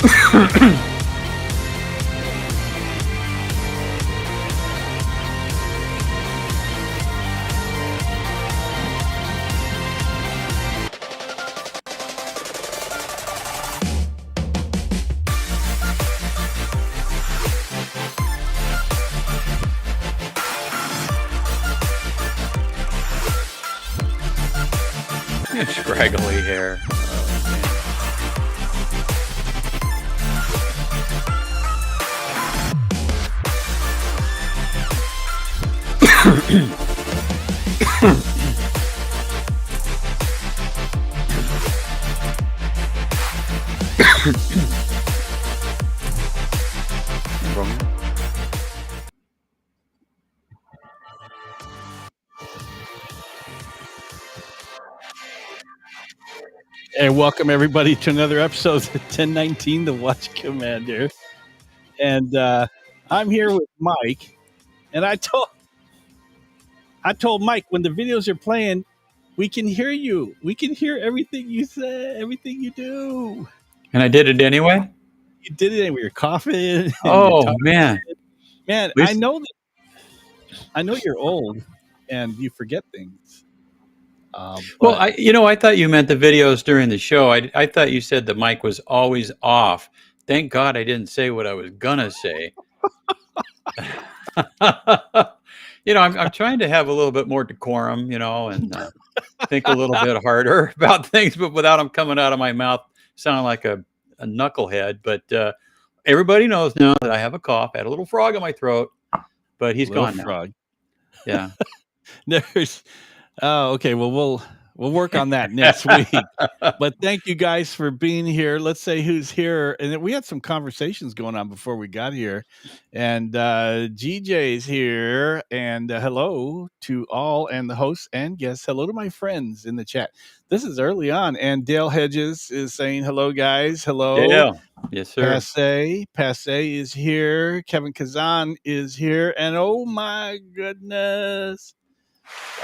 Scraggly hair. And welcome everybody to another episode of 1019, the Watch Commander. And I'm here with Mike. And I told Mike, when the videos are playing, we can hear you. We can hear everything you say, everything you do. And I did it anyway? You did it anyway. You're coughing. Oh, man. Man, I know you're old and you forget things. Well, I thought you meant the videos during the show. I thought you said the mic was always off. Thank God I didn't say what I was gonna say. I'm trying to have a little bit more decorum, and think a little bit harder about things, but without them coming out of my mouth, sounding like a knucklehead. But everybody knows now that I have a cough. I had a little frog in my throat, but he's gone now. Frog. Yeah. Okay. Well, we'll work on that next week. But thank you guys for being here. Let's say who's here. And we had some conversations going on before we got here. And GJ's here. And hello to all and the hosts and guests. Hello to my friends in the chat. This is early on. And Dale Hedges is saying hello, guys. Hello. Dale. Yes, sir. Passe is here. Kevin Kazan is here. And oh my goodness.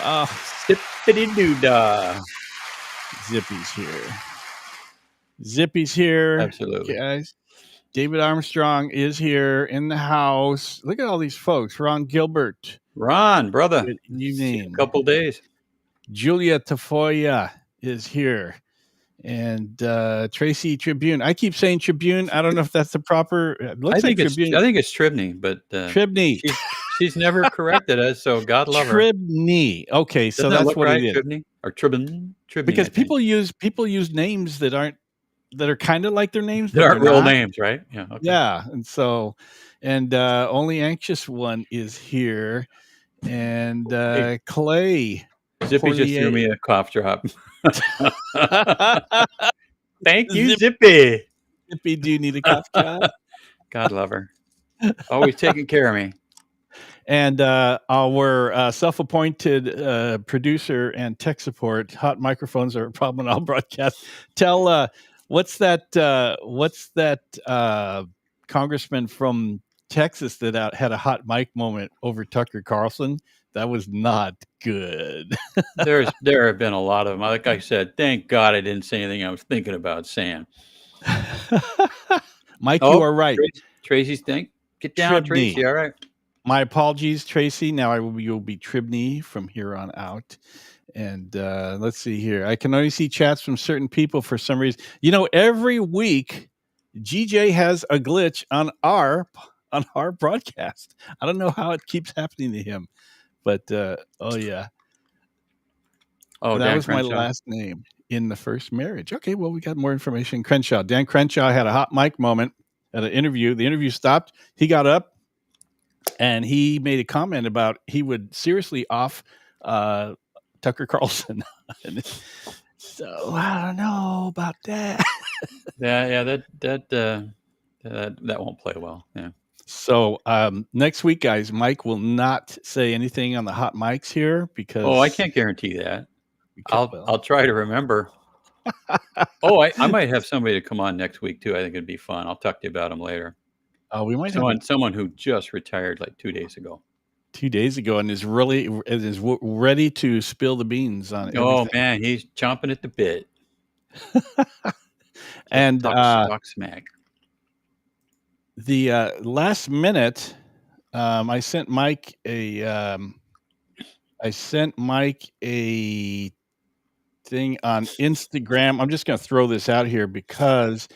Zippity doo-dah. Zippy's here. Absolutely. Guys. David Armstrong is here in the house. Look at all these folks. Ron Gilbert. Ron, brother. Good evening. A couple days. Julia Tafoya is here. And Tracy Tribune. I keep saying Tribune. I don't know if that's the proper. I think it's Tribney, but Tribney. She's never corrected us, so God love her. Tribney. Okay, so that's what it is. Tribney or Tribune? Because people use names that are kind of like their names. That aren't real names, right? Yeah. Okay. Yeah, and only anxious one is here, and Clay. Zippy just threw me a cough drop. Thank you, Zippy. Zippy, do you need a cough drop? God love her. Always taking care of me. And our self-appointed producer and tech support, hot microphones are a problem in all broadcasts. Tell what's that congressman from Texas that had a hot mic moment over Tucker Carlson? That was not good. There have been a lot of them. Like I said, thank God I didn't say anything I was thinking about saying. Mike, you are right. Tracy's think. Get down, Tribney. Tracy. All right. My apologies, Tracy. Now you'll be Tribney from here on out. And let's see here. I can only see chats from certain people for some reason. Every week, GJ has a glitch on our broadcast. I don't know how it keeps happening to him, but oh yeah. Oh, that was Crenshaw. My last name in the first marriage. Okay, well, we got more information. Crenshaw. Dan Crenshaw had a hot mic moment at an interview. The interview stopped. He got up and he made a comment about he would seriously off Tucker Carlson. So I don't know about that. Yeah, that won't play well. Yeah. So next week, guys, Mike will not say anything on the hot mics here because. Oh, I can't guarantee that. I'll try to remember. I might have somebody to come on next week too. I think it'd be fun. I'll talk to you about them later. We might have someone who just retired like 2 days ago. 2 days ago, and is ready to spill the beans on everything. Oh man, he's chomping at the bit. And talk smack. the last minute, I sent Mike a thing on Instagram. I'm just going to throw this out here because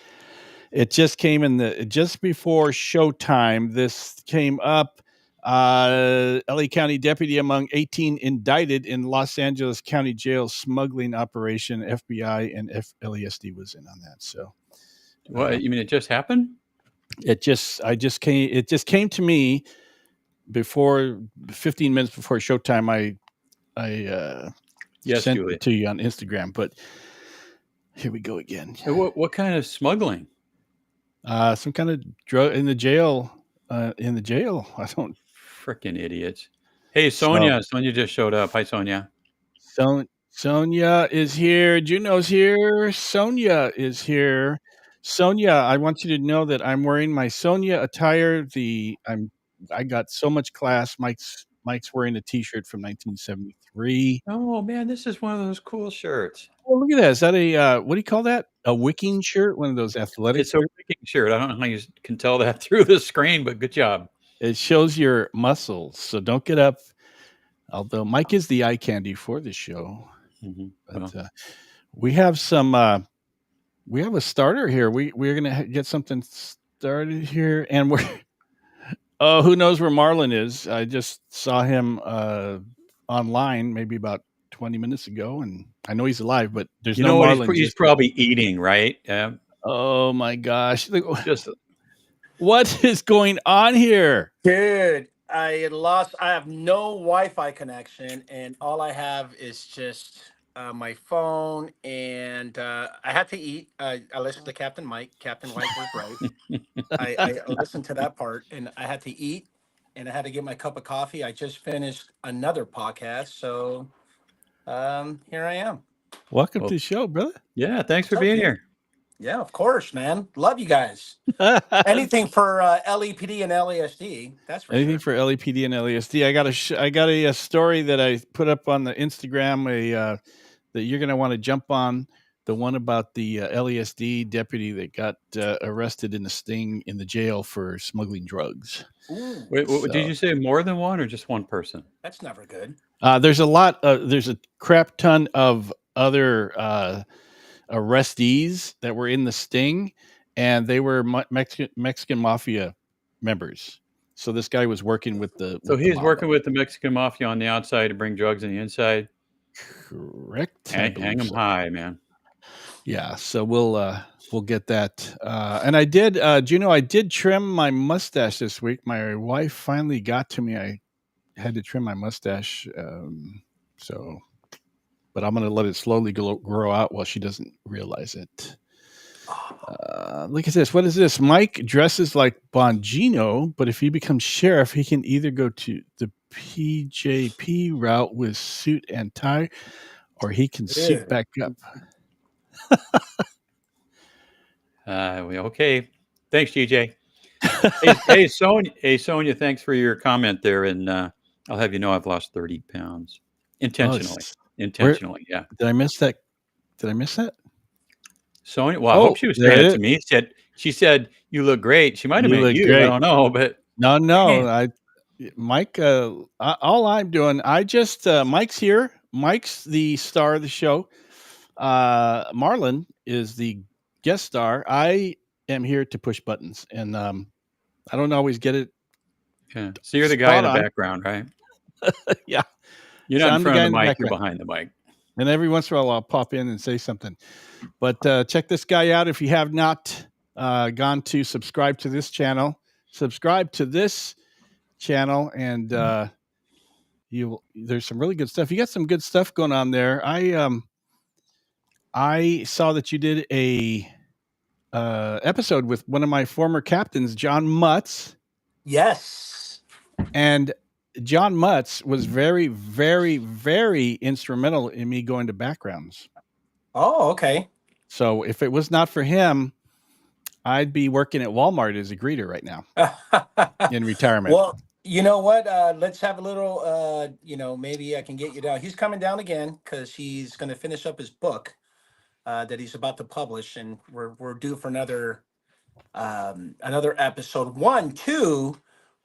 it just came in just before showtime. This came up. LA County deputy among 18 indicted in Los Angeles County Jail smuggling operation. FBI and LASD was in on that. So, What you mean? It just happened? it just came to me before 15 minutes before showtime. I Yes, sent Julie. it to you on Instagram, but here we go again. What kind of smuggling? Some kind of drug in the jail. In the jail, I don't. Freaking idiots! Hey, So, Sonia. Sonia just showed up. Hi, Sonia. Sonia is here. Juno's here. Sonia is here. Sonia, I want you to know that I'm wearing my Sonia attire. I got so much class. Mike's wearing a T-shirt from 1973. Oh man, this is one of those cool shirts. Oh, look at that! Is that a what do you call that? A wicking shirt? One of those athletic It's a shirts? wicking shirt. I don't know how you can tell that through the screen, but good job. It shows your muscles, so don't get up. Although Mike is the eye candy for the show, Well, but we have some. We have a starter here. We're gonna get something started here, and we're. Oh, who knows where Marlon is? I just saw him online maybe about 20 minutes ago, and I know he's alive, but there's you no know what? Marlon. He's probably eating, right? Yeah. Oh my gosh! Just What is going on here? Dude, I have no Wi-Fi connection, and all I have is just my phone. And I had to eat. I listened to Captain Mike. Captain Mike was right. I listened to that part, and I had to eat, and I had to get my cup of coffee. I just finished another podcast, so here I am. Welcome well, to the show, brother. yeah. Thanks for What's up, being dude? here. Yeah, of course, man. Love you guys. Anything for LEPD and LASD, that's for Anything sure. for LEPD and LASD. I got a story that I put up on the Instagram. That you're going to want to jump on. The one about the LASD deputy that got arrested in the sting in the jail for smuggling drugs. Ooh, Wait, did you say more than one or just one person? that's never good. There's a lot. There's a crap ton of other arrestees that were in the sting, and they were Mexican mafia members. So this guy was working with the. So with the he's mob. working with the Mexican mafia on the outside to bring drugs on the inside. Correct. Hang them high, man. Yeah. So we'll get that. And I did, Juno. I did trim my mustache this week. My wife finally got to me. I had to trim my mustache. So, but I'm going to let it slowly grow out while she doesn't realize it. Look at this. What is this? Mike dresses like Bongino, but if he becomes sheriff, he can either go to the PJP route with suit and tie, or he can suit back up. Okay. Thanks, GJ. Hey, Sonia. Thanks for your comment there, and I'll have you know I've lost 30 pounds intentionally. Intentionally, yeah. Did I miss that? Did I miss that? Sonia. Well, I hope she was saying it to me. She said you look great. She might have meant you. Great. I don't know, but no. Mike. All I'm doing, Mike's here. Mike's the star of the show. Marlon is the guest star. I am here to push buttons, and I don't always get it. Yeah. So you're the guy in the background, right? Yeah. You're not in front of the mic. You're behind the mic. And every once in a while, I'll pop in and say something. But check this guy out. If you have not gone to subscribe to this channel, and there's some really good stuff. You got some good stuff going on there. I saw that you did a episode with one of my former captains, John Mutz. Yes. And John Mutz was very, very, very instrumental in me going to backgrounds. Oh, okay. So if it was not for him, I'd be working at Walmart as a greeter right now in retirement. Well, you know what? Let's have a little, maybe I can get you down. He's coming down again because he's going to finish up his book that he's about to publish. And we're due for another another episode. One, two.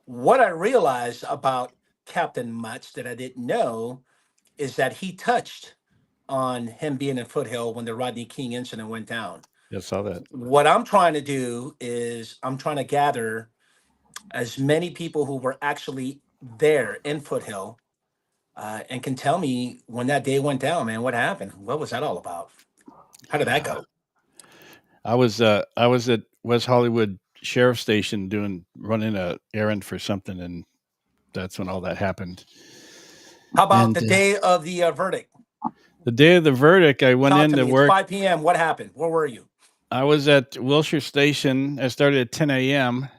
What I realized about Captain Mutz that I didn't know is that he touched on him being in Foothill when the Rodney King incident went down. I saw that. What I'm trying to do is I'm trying to gather as many people who were actually there in Foothill and can tell me when that day went down, man. What happened? What was that all about? How did that go? I was at West Hollywood Sheriff Station running a errand for something, and that's when all that happened. How about And the day of the verdict? the day of the verdict, I went Talk in to to me. It's work. 5 p.m. What happened? Where were you? I was at Wilshire Station. I started at 10 a.m.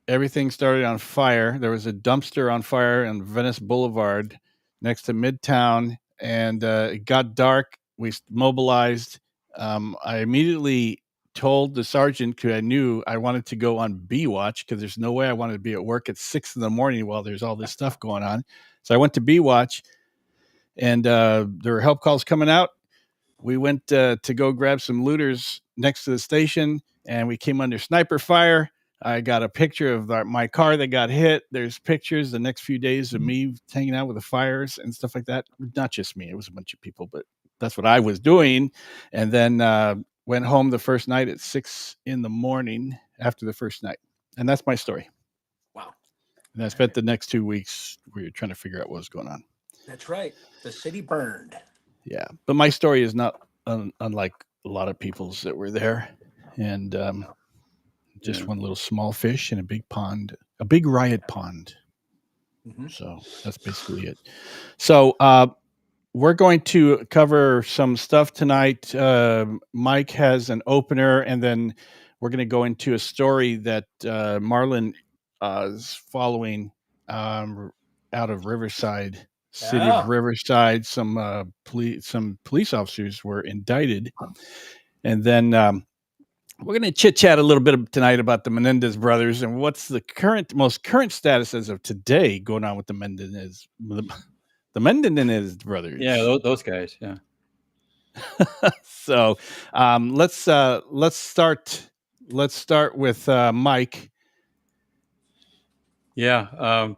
Everything started on fire. There was a dumpster on fire on Venice Boulevard next to Midtown, and it got dark. We mobilized. I immediately told the sergeant, because I knew I wanted to go on B watch, because there's no way I wanted to be at work at 6 in the morning while there's all this stuff going on. So I went to B watch, and there were help calls coming out. We went to go grab some looters next to the station, and we came under sniper fire. I got a picture of my car that got hit. There's pictures the next few days of me hanging out with the fires and stuff like that. Not just me, it was a bunch of people, but that's what I was doing. And then went home the first night at 6 in the morning after the first night. And that's my story. Wow. And I spent the next 2 weeks where you're trying to figure out what was going on. That's right. The city burned. Yeah. But my story is not unlike a lot of people's that were there. And just one little small fish in a big pond, a big riot pond. Mm-hmm. So that's basically it. So we're going to cover some stuff tonight. Mike has an opener, and then we're going to go into a story that Marlon is following out of Riverside, city of Riverside. Some police officers were indicted, and then we're going to chit chat a little bit tonight about the Menendez brothers and what's the most current status as of today going on with the Menendez brothers. Yeah, those guys. Yeah. So let's start with Mike. Yeah.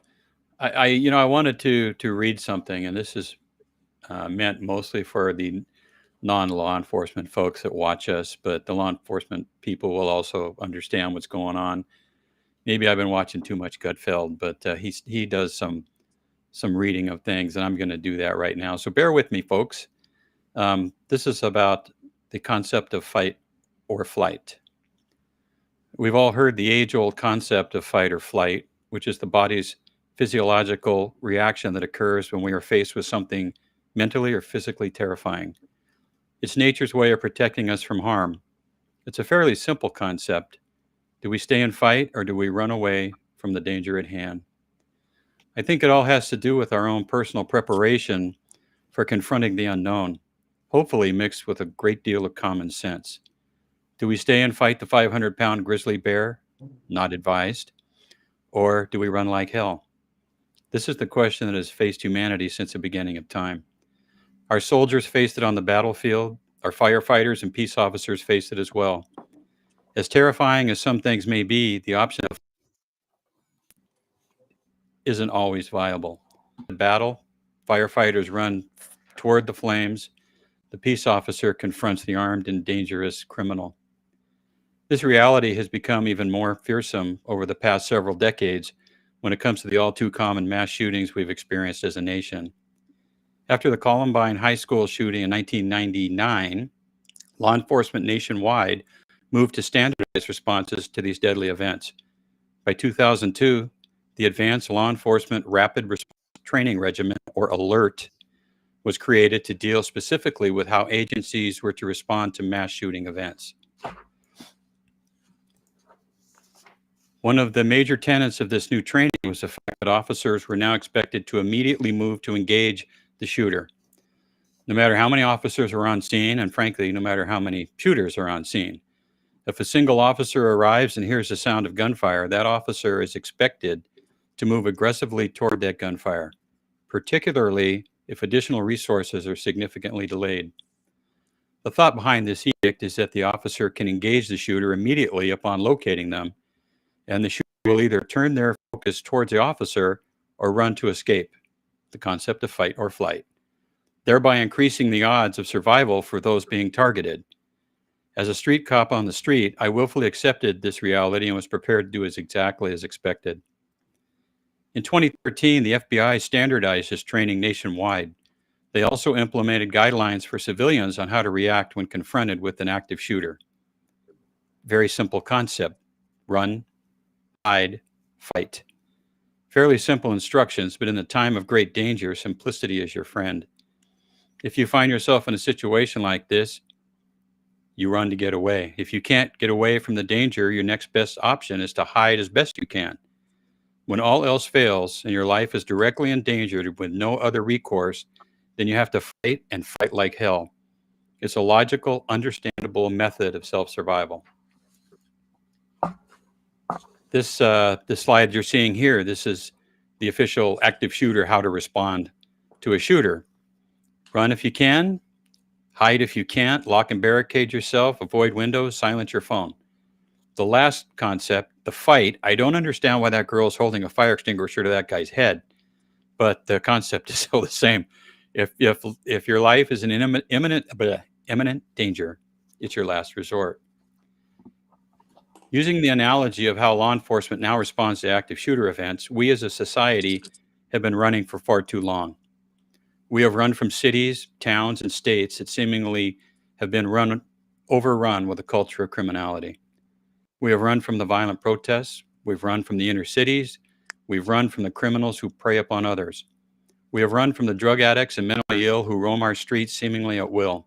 I wanted to read something, and this is meant mostly for the non-law enforcement folks that watch us, but the law enforcement people will also understand what's going on. Maybe I've been watching too much Gutfeld, but he does some reading of things, and I'm going to do that right now. So bear with me, folks. This is about the concept of fight or flight. We've all heard the age-old concept of fight or flight, which is the body's physiological reaction that occurs when we are faced with something mentally or physically terrifying. It's nature's way of protecting us from harm. It's a fairly simple concept. Do we stay and fight, or do we run away from the danger at hand? I think it all has to do with our own personal preparation for confronting the unknown, hopefully mixed with a great deal of common sense. Do we stay and fight the 500-pound grizzly bear? Not advised. Or do we run like hell? This is the question that has faced humanity since the beginning of time. Our soldiers faced it on the battlefield. Our firefighters and peace officers faced it as well. As terrifying as some things may be, the option of isn't always viable. In the battle, firefighters run toward the flames. The peace officer confronts the armed and dangerous criminal. This reality has become even more fearsome over the past several decades when it comes to the all too common mass shootings we've experienced as a nation. After the Columbine High School shooting in 1999, law enforcement nationwide moved to standardized responses to these deadly events. By 2002, the Advanced Law Enforcement Rapid Response Training Regimen, or ALERT, was created to deal specifically with how agencies were to respond to mass shooting events. One of the major tenets of this new training was the fact that officers were now expected to immediately move to engage the shooter. No matter how many officers are on scene, and frankly, no matter how many shooters are on scene. If a single officer arrives and hears the sound of gunfire, that officer is expected to move aggressively toward that gunfire, particularly if additional resources are significantly delayed. The thought behind this edict is that the officer can engage the shooter immediately upon locating them, and the shooter will either turn their focus towards the officer or run to escape, the concept of fight or flight, thereby increasing the odds of survival for those being targeted. As a street cop on the street, I willfully accepted this reality and was prepared to do exactly as expected. In 2013, the FBI standardized this training nationwide. They also implemented guidelines for civilians on how to react when confronted with an active shooter. Very simple concept: run, hide, fight. Fairly simple instructions, but in the time of great danger, simplicity is your friend. If you find yourself in a situation like this, you run to get away. If you can't get away from the danger, your next best option is to hide as best you can. When all else fails and your life is directly endangered with no other recourse, then you have to fight and fight like hell. It's a logical, understandable method of self-survival. This slide you're seeing here, this is the official active shooter, how to respond to a shooter. Run if you can, hide if you can't, lock and barricade yourself, avoid windows, silence your phone. The last concept, the fight, I don't understand why that girl is holding a fire extinguisher to that guy's head, but the concept is still the same. If your life is in imminent danger, it's your last resort. Using the analogy of how law enforcement now responds to active shooter events, we as a society have been running for far too long. We have run from cities, towns, and states that seemingly have been overrun with a culture of criminality. We have run from the violent protests. We've run from the inner cities. We've run from the criminals who prey upon others. We have run from the drug addicts and mentally ill who roam our streets seemingly at will.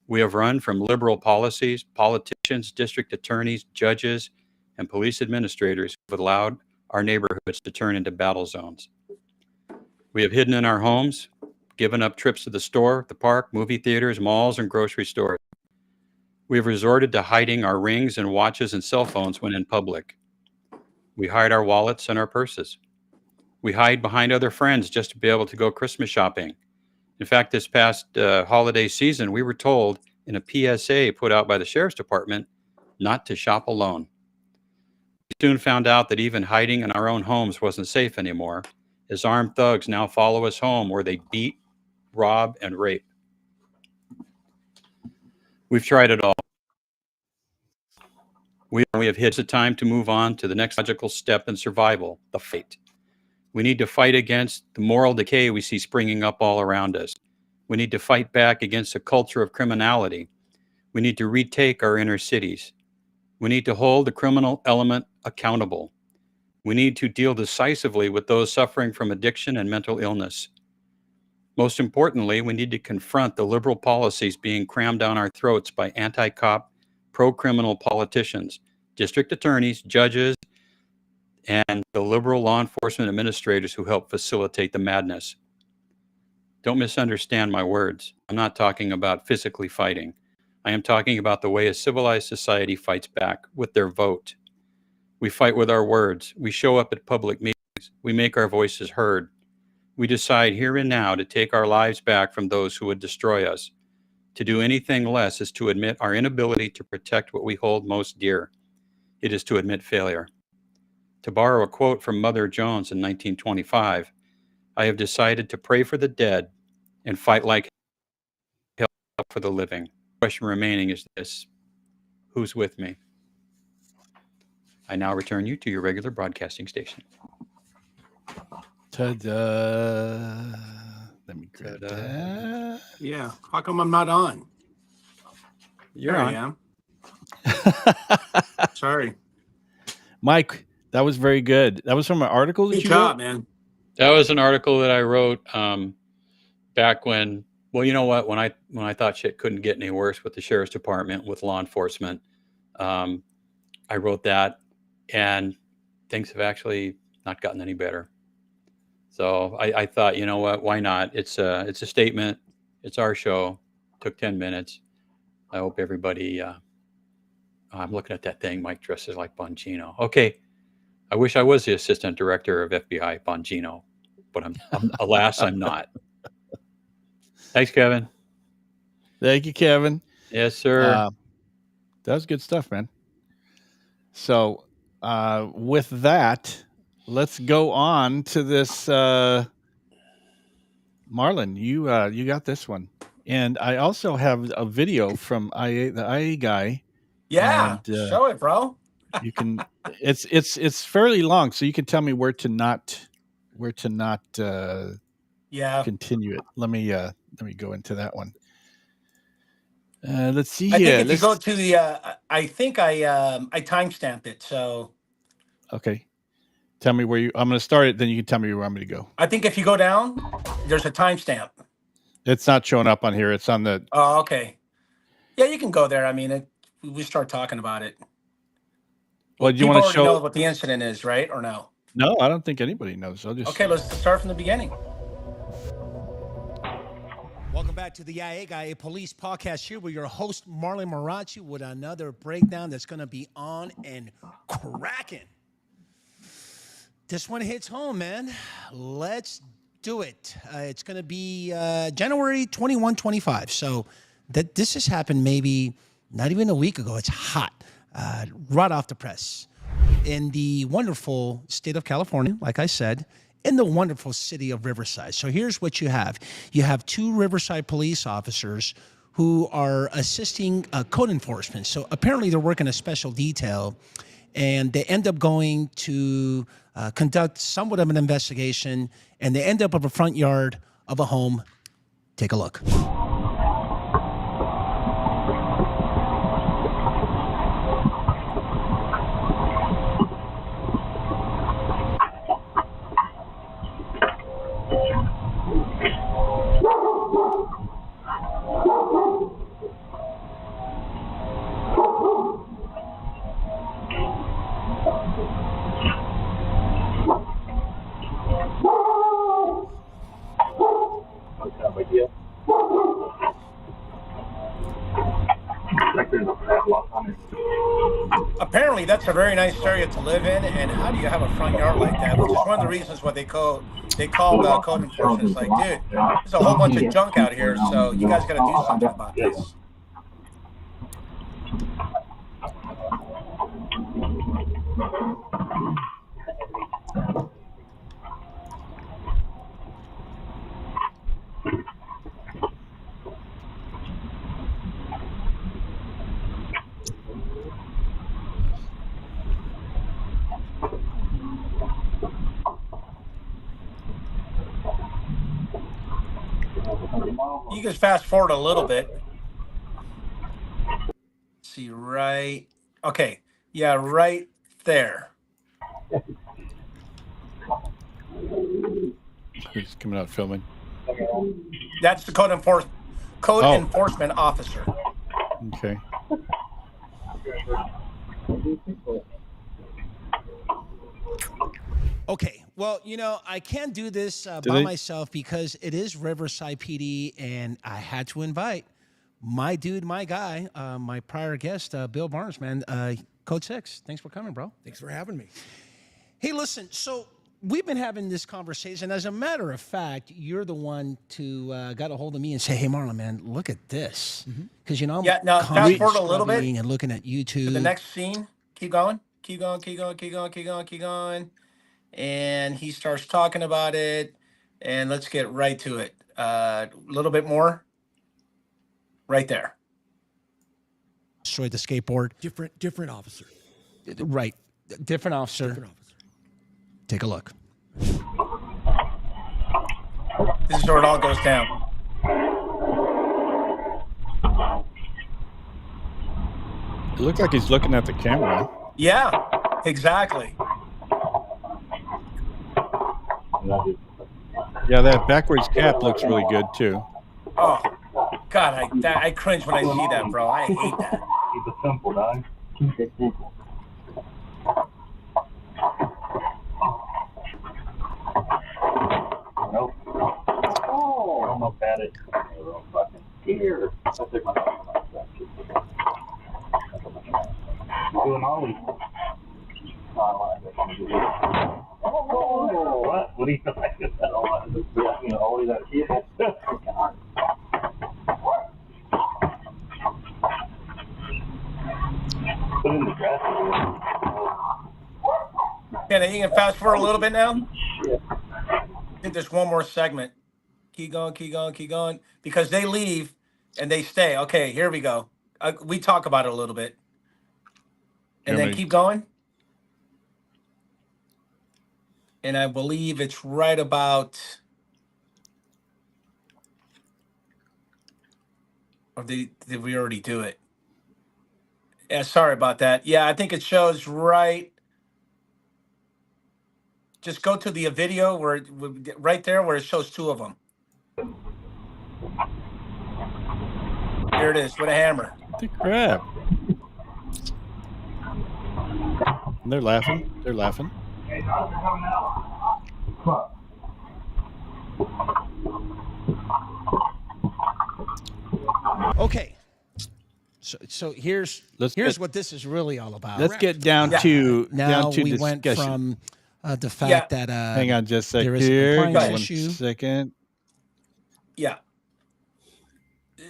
We have run from liberal policies, politicians, district attorneys, judges, and police administrators who have allowed our neighborhoods to turn into battle zones. We have hidden in our homes, given up trips to the store, the park, movie theaters, malls, and grocery stores. We have resorted to hiding our rings and watches and cell phones when in public. We hide our wallets and our purses. We hide behind other friends just to be able to go Christmas shopping. In fact, this past holiday season, we were told in a PSA put out by the Sheriff's Department not to shop alone. We soon found out that even hiding in our own homes wasn't safe anymore, as armed thugs now follow us home where they beat, rob, and rape. We've tried it all. We have hit the time to move on to the next logical step in survival, the fight. We need to fight against the moral decay we see springing up all around us. We need to fight back against a culture of criminality. We need to retake our inner cities. We need to hold the criminal element accountable. We need to deal decisively with those suffering from addiction and mental illness. Most importantly, we need to confront the liberal policies being crammed down our throats by anti-cop, pro-criminal politicians, district attorneys, judges, and the liberal law enforcement administrators who help facilitate the madness. Don't misunderstand my words. I'm not talking about physically fighting. I am talking about the way a civilized society fights back with their vote. We fight with our words. We show up at public meetings. We make our voices heard. We decide here and now to take our lives back from those who would destroy us. To do anything less is to admit our inability to protect what we hold most dear. It is to admit failure. To borrow a quote from Mother Jones in 1925, I have decided to pray for the dead and fight like hell for the living. The question remaining is this: who's with me? I now return you to your regular broadcasting station. Ta-da. Let me grab that. Yeah. How come I'm not on? You're There on. I am. Sorry. Mike, that was very good. That was from an article that Good you job, wrote? man. That was an article that I wrote back when, well, you know what? When I thought shit couldn't get any worse with the Sheriff's Department, with law enforcement, I wrote that, and things have actually not gotten any better. So I thought, you know what? Why not? It's a statement. It's our show. Took 10 minutes. I hope everybody. I'm looking at that thing. Mike dresses like Bongino. Okay. I wish I was the assistant director of FBI, Bongino, but alas, I'm not. Thanks, Kevin. Thank you, Kevin. Yes, sir. Uh, that was good stuff, man. So, with that, let's go on to this. Marlon, you got this one, and I also have a video from the IA guy, Yeah, and show it, bro. you can. It's fairly long, so you can tell me where to not Yeah, continue it. Let me go into that one. Let's see I think here. if you go to the, I think I timestamped it. So Okay. Tell me where you. I'm going to start it. Then you can tell me where I'm going to go. I think if you go down, there's a timestamp. It's not showing up on here. It's on the. Oh, okay. Yeah, you can go there. I mean, we start talking about it. Well, do you People want to already know show? what the incident is, right? Or no? No, I don't think anybody knows. I'll just. Okay, let's start from the beginning. Welcome back to the IA Guy, a police podcast here with your host, Marlon Marrache, with another breakdown that's going to be on and cracking. This one hits home, man. Let's do it. It's going to be January 21, 25. So this has happened maybe not even a week ago. It's hot, right off the press. In the wonderful state of California, like I said, in the wonderful city of Riverside. So here's what you have. You have two Riverside police officers who are assisting code enforcement. So apparently they're working a special detail, and they end up going to conduct somewhat of an investigation, and they end up at the front yard of a home. Take a look. Apparently, that's a very nice area to live in. And how do you have a front yard like that? Which is one of the reasons why they called code enforcement. It's like, dude, there's a whole bunch of junk out here, so you guys got to do something about this. You can fast forward a little bit. See, right. Okay. Yeah, right there. Who's coming out filming? That's the code enforcement officer. Okay. Okay, well, I can't do this by myself because it is Riverside PD, and I had to invite my dude, my guy, my prior guest, Bill Barnes, man, Code 6. Thanks for coming, bro. Thanks for having me. Hey, listen, so we've been having this conversation. As a matter of fact, you're the one to got a hold of me and say, hey, Marlon, man, look at this. Because, I'm now fast forward a little bit. and looking at YouTube. The next scene, keep going. And he starts talking about it, and let's get right to it. A little bit more. Right there. Destroyed the skateboard. Different officer. Right. Different officer. Different officer. Take a look. This is where it all goes down. It looked like he's looking at the camera. Yeah, exactly. Yeah, that backwards cap looks really good too. Oh, God, I cringe when I see that, bro. I hate that. Keep it simple, dog. Keep it simple. Nope. Oh, I almost had it. Fucking here. I'll take my dog. Doing all these. Oh, what? What do you like? Only that kid. Put it in the dress. You can fast forward a little bit now. Shit. I think there's one more segment. Keep going, keep going, keep going. Because they leave and they stay. Okay, here we go. We talk about it a little bit. And then keep going. And I believe it's right about. Or did we already do it? Yeah, sorry about that. Yeah, I think it shows right. Just go to the video where right there where it shows two of them. Here it is with a hammer. The crap. And they're laughing. They're laughing. Okay. So here's what this is really all about. Let's get down to now we discussion. went from the fact that hang on just a second there is a here. compliance One issue. second. Yeah.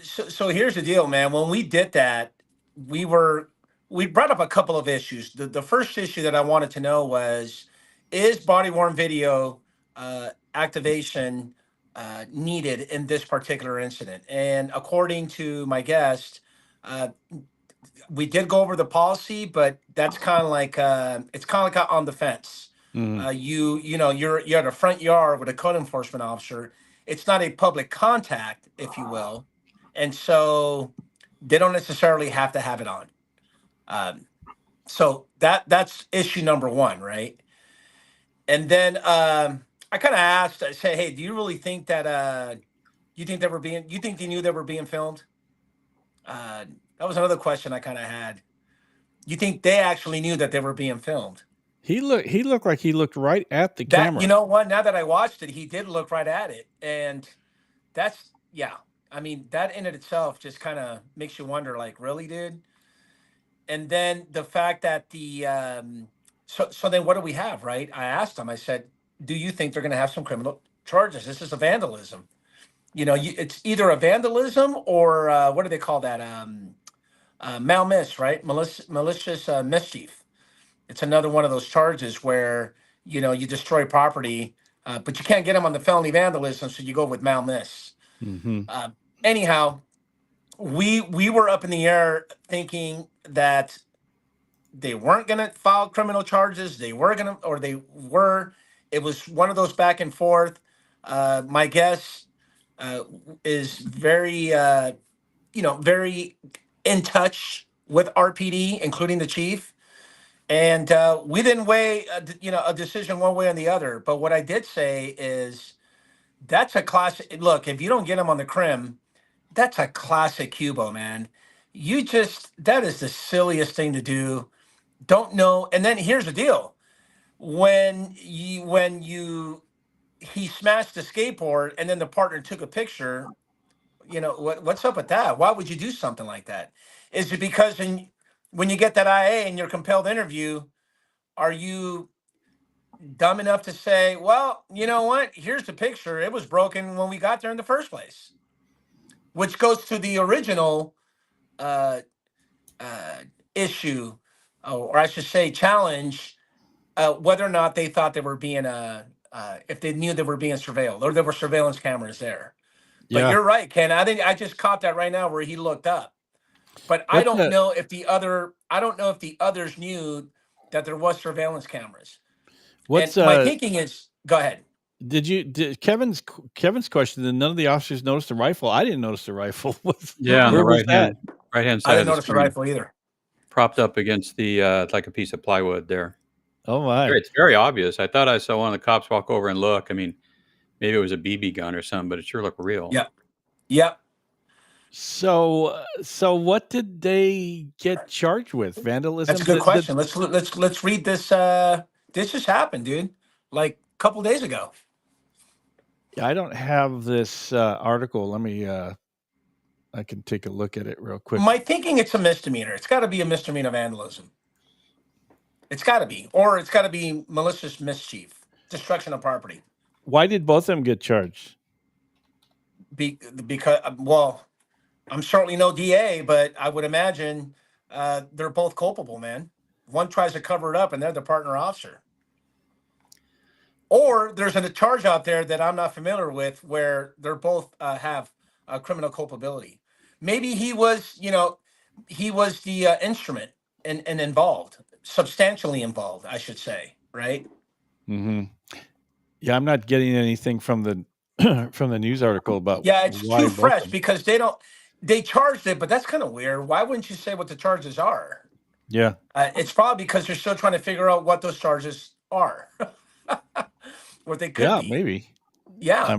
So here's the deal, man. When we did that, we brought up a couple of issues. The first issue that I wanted to know was, is body-worn video activation needed in this particular incident? And according to my guest, we did go over the policy, but that's kind of like it's kind of like on the fence. You're at a front yard with a code enforcement officer. It's not a public contact, if you will, and so they don't necessarily have to have it on. So that's issue number one, right? And then I kind of asked, I said, "Hey, do you really think that you think they knew they were being filmed?" That was another question I kind of had. You think they actually knew that they were being filmed? He looked like he looked right at the camera. You know what? Now that I watched it, he did look right at it, and that's I mean, that in itself just kind of makes you wonder, like, really, dude? And then the fact that so then what do we have, right? I asked him. I said, "Do you think they're going to have some criminal charges? This is a vandalism. It's either a vandalism or what do they call that? Malmis, right? Malicious mischief. It's another one of those charges where you destroy property, but you can't get them on the felony vandalism, so you go with malmis. Anyhow, we were up in the air thinking that they weren't going to file criminal charges. They were going to, or they were. It was one of those back and forth. My guess is very, very in touch with RPD, including the chief. And we didn't weigh, a decision one way or the other. But what I did say is that's a classic. Look, if you don't get him on the crim, that's a classic Cubo, man. That is the silliest thing to do. Don't know. And then here's the deal. When he smashed the skateboard and then the partner took a picture, what's up with that? Why would you do something like that? Is it because when you get that IA in your compelled interview, are you dumb enough to say, well, you know what? Here's the picture. It was broken when we got there in the first place, which goes to the original issue, or I should say challenge, whether or not they thought they were being, if they knew they were being surveilled or there were surveillance cameras there. But you're right, Ken. I think I just caught that right now where he looked up. But I don't know if the others knew that there was surveillance cameras. My thinking is, go ahead. Did Kevin's question? Did none of the officers notice the rifle? I didn't notice the rifle. Yeah, on the right hand side. I didn't notice the rifle either. Propped up against the like a piece of plywood there. Oh my! It's very obvious. I thought I saw one of the cops walk over and look. I mean, maybe it was a BB gun or something, but it sure looked real. Yep. So what did they get charged with? Vandalism? That's a good question. Let's read this. This just happened, dude. Like a couple days ago. I don't have this article. Let me. I can take a look at it real quick. My thinking, it's a misdemeanor. It's got to be a misdemeanor vandalism. It's got to be, or it's got to be malicious mischief, destruction of property. Why did both of them get charged? Because, well, I'm certainly no DA, but I would imagine they're both culpable, man. One tries to cover it up, and they're the partner officer. Or there's a charge out there that I'm not familiar with where they're both have criminal culpability. Maybe he was, he was the instrument and involved, substantially involved, I should say, right? Mm-hmm. Yeah, I'm not getting anything from the from the news article about Yeah, it's why too both fresh of them. because they charged it, but that's kind of weird. Why wouldn't you say what the charges are? Yeah. It's probably because they're still trying to figure out what those charges are. What they could Yeah, be. maybe. Yeah.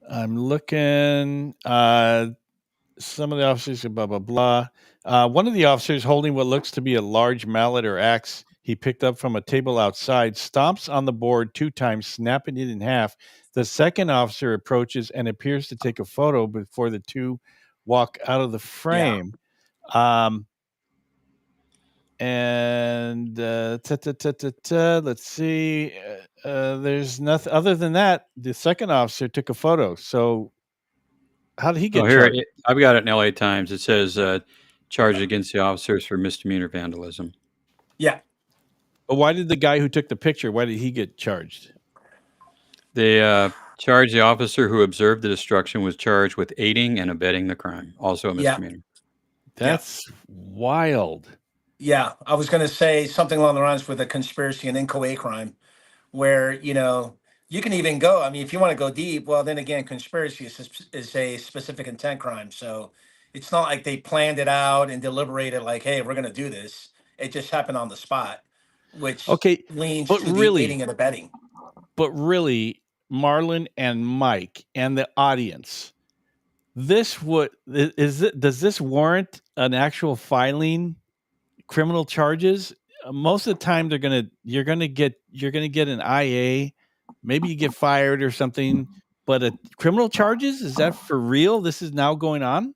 I'm looking. Some of the officers, blah blah blah. One of the officers holding what looks to be a large mallet or axe he picked up from a table outside stomps on the board 2 times, snapping it in half. The second officer approaches and appears to take a photo before the two walk out of the frame. And let's see. There's nothing other than that. The second officer took a photo. So how did he get charged? I've got it in LA Times. It says charged against the officers for misdemeanor vandalism. Yeah. But why did the guy who took the picture, why did he get charged? They charged the officer who observed the destruction was charged with aiding and abetting the crime, also a misdemeanor. That's wild. Yeah, I was going to say something along the lines with a conspiracy and inchoate crime, where you can even go. I mean, if you want to go deep, well, then again, conspiracy is a specific intent crime. So it's not like they planned it out and deliberated, like, hey, we're going to do this. It just happened on the spot, which leans to the aiding and abetting. But really, Marlon and Mike and the audience, does this warrant an actual filing? Criminal charges? Most of the time you're gonna get an IA, maybe you get fired or something, but criminal charges, is that for real? This is now going on?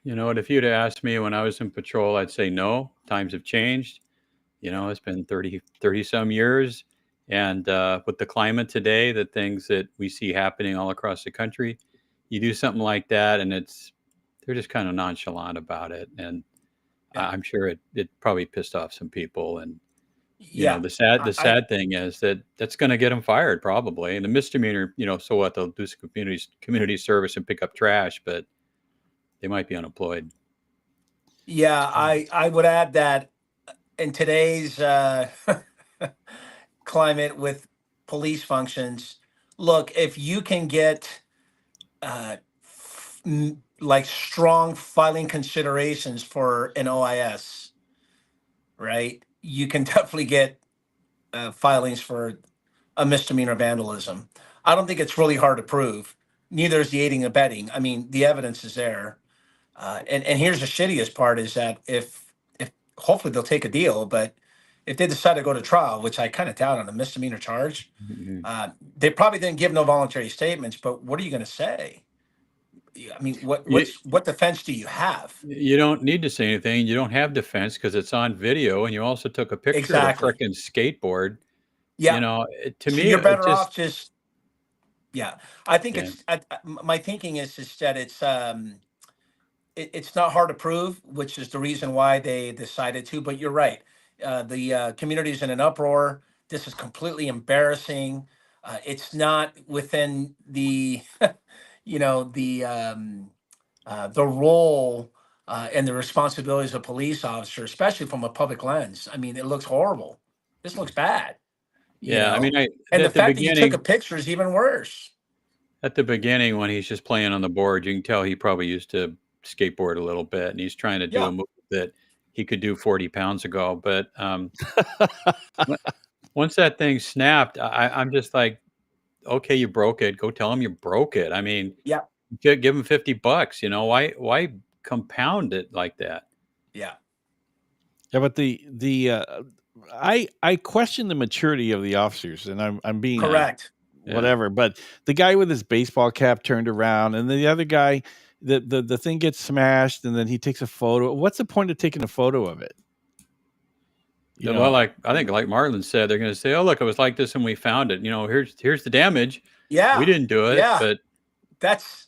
You know what, if you'd asked me when I was in patrol, I'd say no. Times have changed. It's been 30 some years, and with the climate today, the things that we see happening all across the country, you do something like that and they're just kind of nonchalant about it. And I'm sure it probably pissed off some people. And the sad thing is that's going to get them fired probably. And the misdemeanor, so what, they'll do some community service and pick up trash, but they might be unemployed. Yeah, I would add that in today's climate with police functions, look, if you can get like strong filing considerations for an OIS, right? You can definitely get filings for a misdemeanor vandalism. I don't think it's really hard to prove. Neither is the aiding and abetting. I mean, the evidence is there. And here's the shittiest part is that if hopefully they'll take a deal, but if they decide to go to trial, which I kind of doubt on a misdemeanor charge, they probably didn't give no voluntary statements, but what are you going to say? I mean, what defense do you have? You don't need to say anything. You don't have defense because it's on video, and you also took a picture of a freaking skateboard. Yeah. To me, you're better off just. Yeah, I think my thinking is that it's not hard to prove, which is the reason why they decided to. But you're right. The community is in an uproar. This is completely embarrassing. It's not within the. The role and the responsibilities of a police officer, especially from a public lens. I mean, it looks horrible. This looks bad. I mean, and the fact that you took a picture is even worse. At the beginning, when he's just playing on the board, you can tell he probably used to skateboard a little bit, and he's trying to do a move that he could do 40 pounds ago. But once that thing snapped, I'm just like, okay, you broke it. Go tell him you broke it. I mean, give him $50. Why compound it like that? Yeah. Yeah, but I question the maturity of the officers, and I'm being correct. Whatever. But the guy with his baseball cap turned around, and the other guy, the thing gets smashed, and then he takes a photo. What's the point of taking a photo of it? Well, I think like Marlon said, they're going to say, "Oh, look, it was like this when we found it. Here's the damage. Yeah, we didn't do it." Yeah. But that's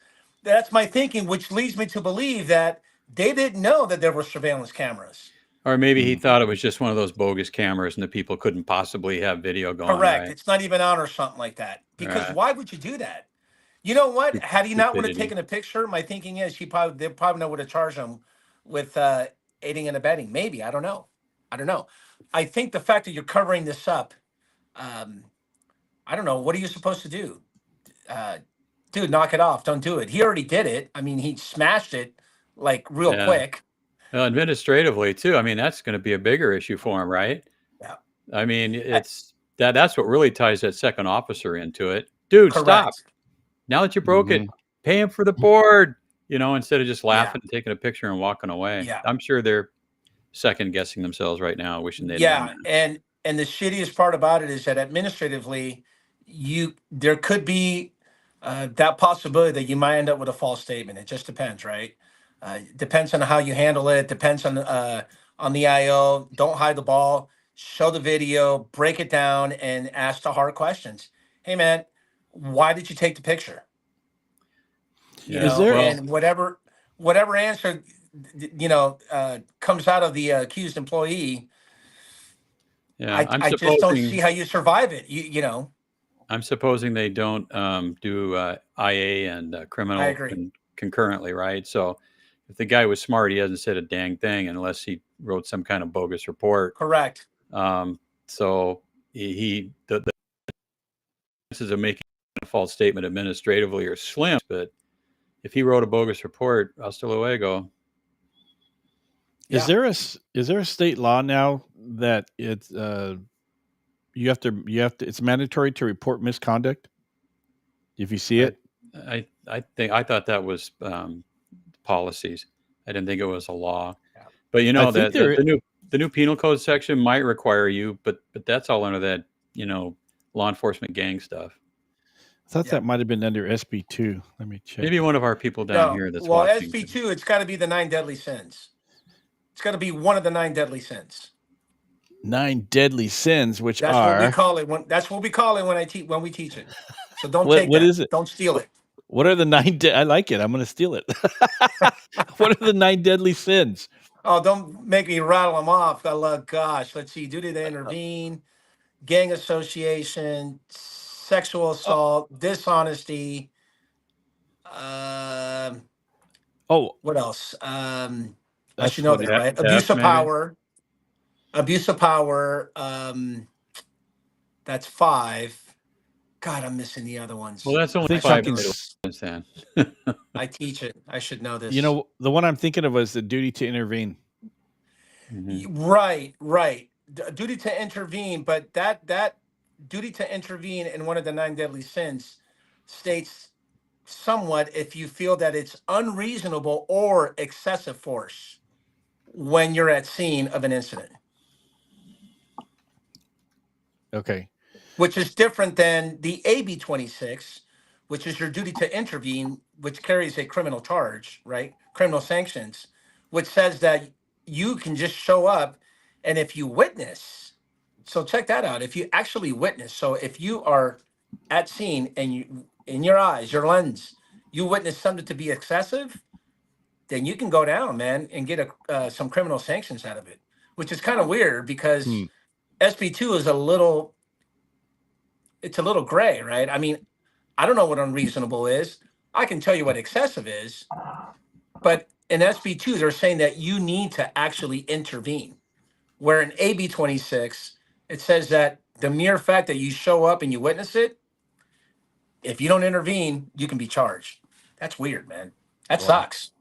my thinking, which leads me to believe that They didn't know that there were surveillance cameras. Or maybe he thought it was just one of those bogus cameras and the people couldn't possibly have video going, Correct. right? It's not even on or something like that. Because Right. why would you do that? You know what? Had he not would have Stupidity. taken a picture, my thinking is they probably would have charged him with aiding and abetting. Maybe. I don't know. I think the fact that you're covering this up, I don't know. What are you supposed to do? Dude, knock it off. Don't do it. He already did it. I mean, he smashed it like real Yeah. quick. Administratively too. I mean, that's going to be a bigger issue for him, right? Yeah. I mean, that's what really ties that second officer into it. Dude, Correct. stop. Now that you broke it, pay him for the board, instead of just laughing and taking a picture and walking away. Yeah. I'm sure they're second guessing themselves right now, wishing they'd done that. And the shittiest part about it is that administratively, there could be that possibility that you might end up with a false statement. It just depends, right? Depends on how you handle it. Depends on the IO. Don't hide the ball. Show the video. Break it down and ask the hard questions. Hey, man, why did you take the picture? And whatever answer comes out of the accused employee. Yeah, I just don't see how you survive it. I'm supposing they don't do IA and criminal concurrently, right? So if the guy was smart, he hasn't said a dang thing unless he wrote some kind of bogus report. Correct. So the chances of making a false statement administratively are slim, but if he wrote a bogus report, hasta luego. Is there a state law now that it's you have to it's mandatory to report misconduct if you see it? I thought that was policies. I didn't think it was a law. Yeah. But the new penal code section might require you, but that's all under that law enforcement gang stuff. I thought that might have been under SB2. Let me check. Maybe one of our people down here that's watching. SB2, it's got to be the 9 deadly sins. It's got to be one of the 9 deadly sins. 9 deadly sins, which that's are. What we call it. That's what we call it when we teach it. So don't take what that. Is it? Don't steal it. What are the 9? I like it. I'm going to steal it. What are the 9 deadly sins? Oh, don't make me rattle them off. Gosh, let's see. Duty to intervene, gang association, sexual assault, dishonesty. What else? I should know that, right? Abuse of power. Abuse of power. That's 5. God, I'm missing the other ones. Well, that's only 5 minutes. I teach it. I should know this. The one I'm thinking of was the duty to intervene. Mm-hmm. Right. Duty to intervene, but that duty to intervene in one of the 9 deadly sins states somewhat if you feel that it's unreasonable or excessive force when you're at scene of an incident. Okay. Which is different than the AB 26, which is your duty to intervene, which carries a criminal charge, right? Criminal sanctions, which says that you can just show up and if you witness, so check that out. If you actually witness, so if you are at scene and you, in your eyes, your lens, you witness something to be excessive, then you can go down, man, and get some criminal sanctions out of it, which is kind of weird because SB2 is a little gray, right? I mean, I don't know what unreasonable is. I can tell you what excessive is, but in SB2, they're saying that you need to actually intervene. Where in AB 26, it says that the mere fact that you show up and you witness it, if you don't intervene, you can be charged. That's weird, man. That sucks.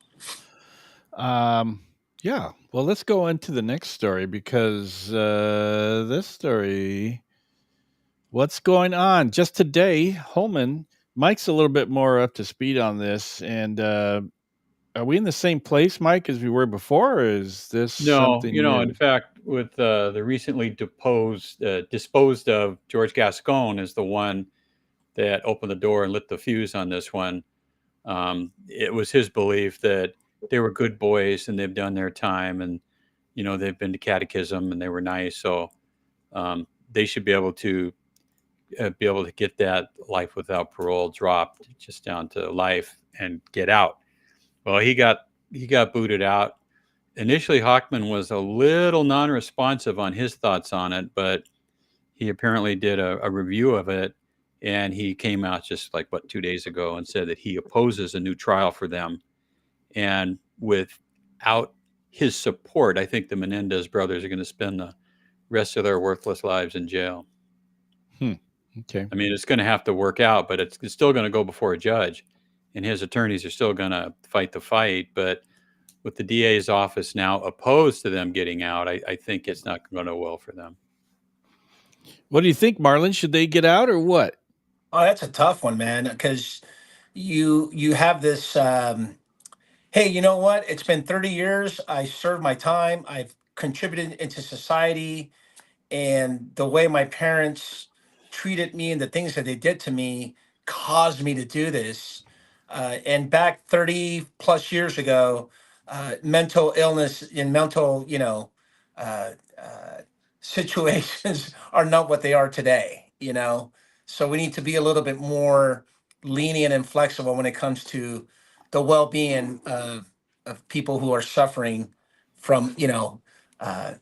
Yeah. Well, let's go into the next story because this story, what's going on? Just today, Holman, Mike's a little bit more up to speed on this. And are we in the same place, Mike, as we were before? Or is this something new? In fact, with the recently disposed of George Gascon is the one that opened the door and lit the fuse on this one. It was his belief that they were good boys and they've done their time and, they've been to catechism and they were nice. So they should be able to get that life without parole dropped just down to life and get out. Well, he got he got booted out. Initially, Hockman was a little non-responsive on his thoughts on it, but he apparently did a review of it, and he came out just like 2 days ago and said that he opposes a new trial for them. And without his support, I think the Menendez brothers are going to spend the rest of their worthless lives in jail. Okay. I mean, it's going to have to work out, but it's still going to go before a judge, and his attorneys are still going to fight the fight. But with the DA's office now opposed to them getting out, I think it's not going to go well for them. What do you think, Marlon? Should they get out or what? Oh, that's a tough one, man, because you have this. Hey, you know what? It's been 30 years. I served my time. I've contributed into society, and the way my parents treated me and the things that they did to me caused me to do this. And back 30 plus years ago, mental illness and mental, uh, uh, situations are not what they are today, So we need to be a little bit more lenient and flexible when it comes to the well-being of people who are suffering from, uh,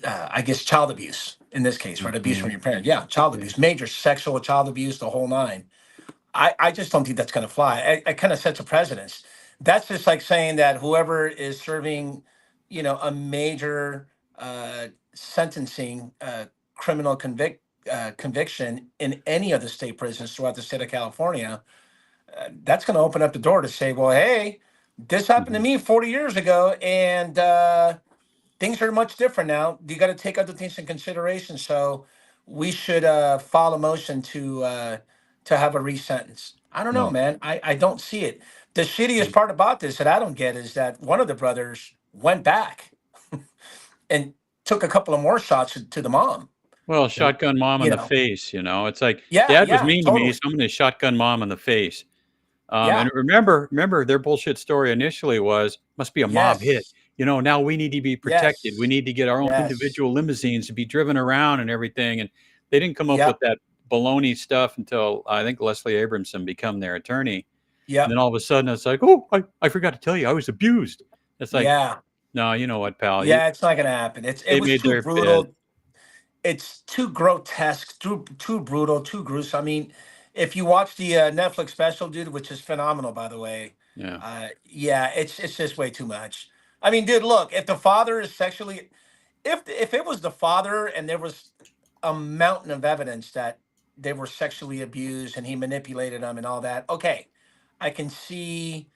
I guess, child abuse in this case, right? Abuse from your parent. Yeah, child abuse, major sexual child abuse, the whole nine. I just don't think that's going to fly. I kind of sets a precedence. That's just like saying that whoever is serving, a major sentencing criminal conviction in any of the state prisons throughout the state of California, that's going to open up the door to say, well, hey, this happened to me 40 years ago, and things are much different now. You got to take other things in consideration. So we should file a motion to have a resentence. I don't know, man. I don't see it. The shittiest part about this that I don't get is that one of the brothers went back and took a couple of more shots to the mom. Well, shotgun mom in You the know. face, It's like, Yeah, Dad was yeah, mean to me, totally. so I'm going to shotgun mom in the face. Yeah. And remember, their bullshit story initially was, must be a mob hit. Yes. Now we need to be protected. Yes. We need to get our own Yes. individual limousines to be driven around and everything. And they didn't come up Yep. with that baloney stuff until I think Leslie Abramson became their attorney. Yep. And then all of a sudden it's like, oh, I forgot to tell you, I was abused. It's like, Yeah. no, you know what, pal? Yeah, it's not going to happen. It They was made too their bed. brutal. It's too grotesque, too brutal, too gruesome. I mean, if you watch the Netflix special, dude, which is phenomenal, by the way, Yeah. yeah, it's just way too much. I mean, dude, look, if the father is sexually, if it was the father and there was a mountain of evidence that they were sexually abused and he manipulated them and all that, okay, I can see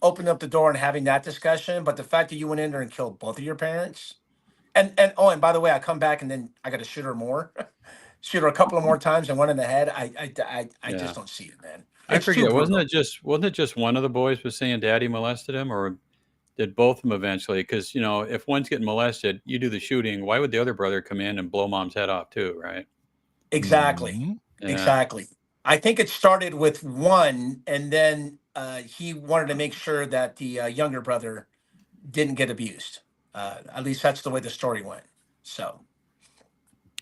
opening up the door and having that discussion. But the fact that you went in there and killed both of your parents. And by the way, I come back and then I got to shoot her more, shoot her a couple of more times and one in the head. I Yeah. just don't see it, man. I It's too forget. Wasn't brutal. it just one of the boys was saying daddy molested him, or did both of them eventually? Because if one's getting molested, you do the shooting. Why would the other brother come in and blow mom's head off too? Right? Exactly. Yeah. Exactly. I think it started with one, and then he wanted to make sure that the younger brother didn't get abused. At least that's the way the story went. So,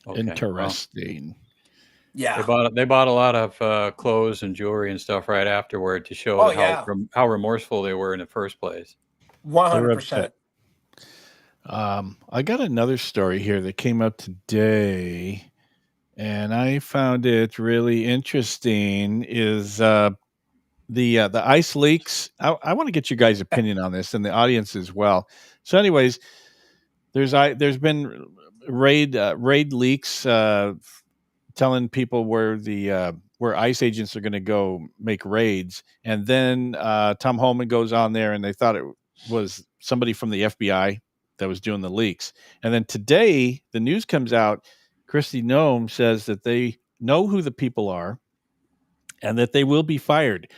Okay. Well, Interesting. yeah. they bought a lot of clothes and jewelry and stuff right afterward to show Oh, how yeah. how remorseful they were in the first place. They're 100%. upset. I got another story here that came up today, and I found it really interesting. Is the ice leaks? I want to get your guys' opinion on this, and the audience as well. So, anyways, there's been raid leaks telling people where where ICE agents are going to go make raids, and then Tom Holman goes on there, and they thought it was somebody from the FBI that was doing the leaks. And then today, the news comes out. Christy Nome says that they know who the people are, and that they will be fired.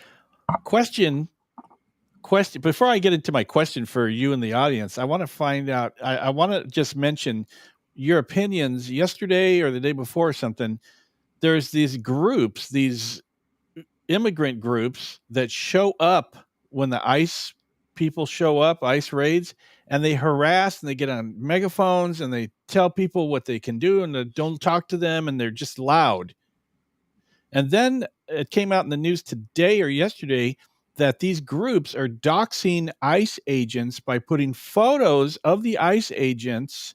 Question before I get into my question for you and the audience, I want to find out. I want to just mention your opinions. Yesterday or the day before or something, there's these groups, these immigrant groups that show up when the ICE people show up, ICE raids, and they harass and they get on megaphones and they tell people what they can do and they don't talk to them, and they're just loud. And then it came out in the news today or yesterday that these groups are doxing ICE agents by putting photos of the ICE agents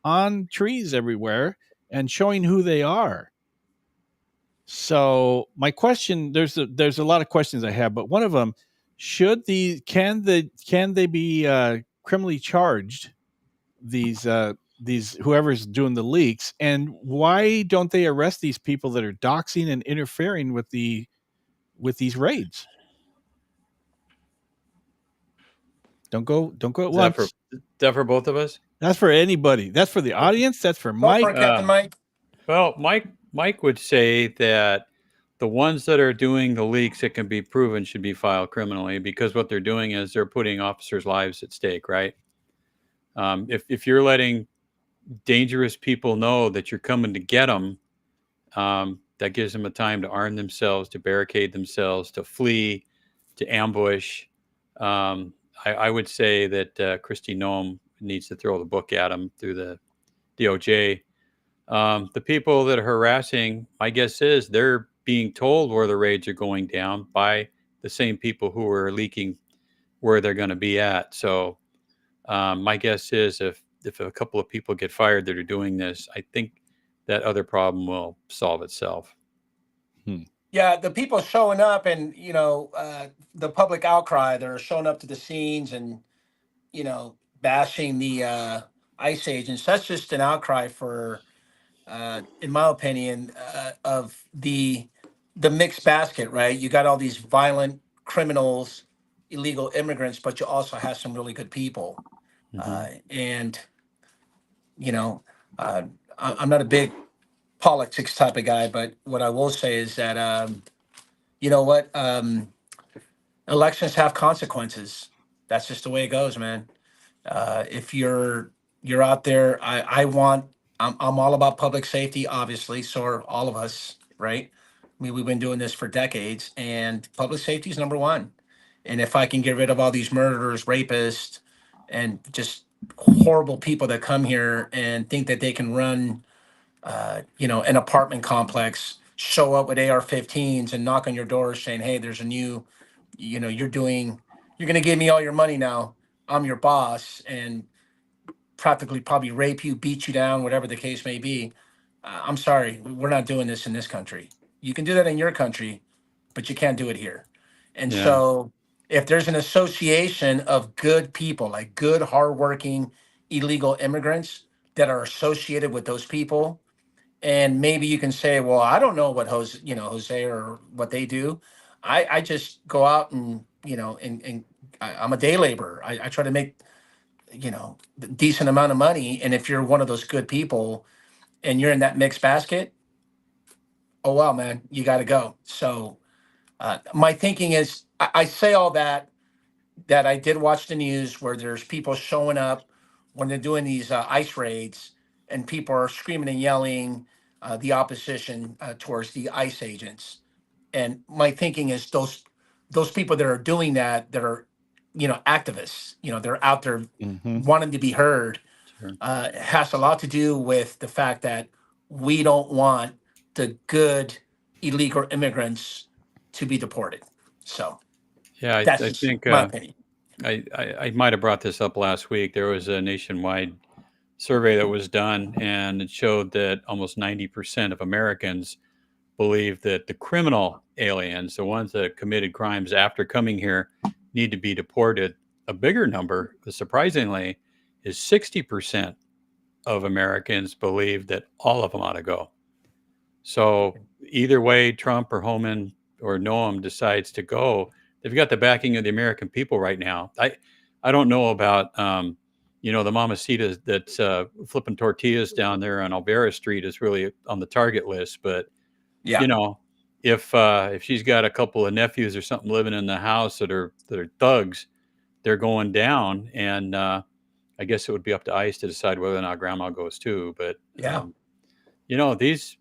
on trees everywhere and showing who they are. So my question, there's a lot of questions I have, but one of them, can they be criminally charged, these whoever's doing the leaks, and why don't they arrest these people that are doxing and interfering with these raids? Don't go at Is that for once. both of us? That's for anybody. That's for the audience. That's for Go for Mike. it, Captain Mike. Well, Mike would say that the ones that are doing the leaks that can be proven should be filed criminally, because what they're doing is they're putting officers' lives at stake, right? If you're letting dangerous people know that you're coming to get them, that gives them a time to arm themselves, to barricade themselves, to flee, to ambush. I would say that Christy Noem needs to throw the book at them through the DOJ. The people that are harassing, my guess is they're being told where the raids are going down by the same people who are leaking where they're going to be at. So my guess is if a couple of people get fired that are doing this, I think that other problem will solve itself. Yeah, the people showing up and, the public outcry, they're showing up to the scenes and, bashing the ICE agents. That's just an outcry for, in my opinion, of the mixed basket, right? You got all these violent criminals, illegal immigrants, but you also have some really good people. And, I'm not a big politics type of guy, but what I will say is that, you know what? Elections have consequences. That's just the way it goes, man. If you're out there, I'm all about public safety, obviously. So are all of us, right? I mean, we've been doing this for decades, and public safety is number one. And if I can get rid of all these murderers, rapists, and just horrible people that come here and think that they can run, an apartment complex, show up with AR-15s and knock on your door saying, "Hey, there's a new, you're going to give me all your money now. I'm your boss," and practically probably rape you, beat you down, whatever the case may be. I'm sorry, we're not doing this in this country. You can do that in your country, but you can't do it here. And Yeah. so, if there's an association of good people, like good, hardworking, illegal immigrants that are associated with those people, and maybe you can say, well, I don't know what Jose or what they do. I just go out and, I'm a day laborer. I try to make, a decent amount of money. And if you're one of those good people and you're in that mixed basket, oh, well, man, you got to go. So my thinking is, I say all that I did watch the news where there's people showing up when they're doing these ICE raids, and people are screaming and yelling the opposition towards the ICE agents. And my thinking is those people that are doing that are, activists, they're out there wanting to be heard, Sure. has a lot to do with the fact that we don't want the good illegal immigrants to be deported. So Yeah, that's I just think my opinion. I might have brought this up last week. There was a nationwide survey that was done, and it showed that almost 90% of Americans believe that the criminal aliens, the ones that committed crimes after coming here, need to be deported. A bigger number, surprisingly, is 60% of Americans believe that all of them ought to go. So either way, Trump or Homan or Noam decides to go, they've got the backing of the American people right now. I don't know about the mamacita that's flipping tortillas down there on Alvera Street is really on the target list, but Yeah. if she's got a couple of nephews or something living in the house that are thugs, they're going down, and I guess it would be up to ICE to decide whether or not grandma goes too. But Yeah. these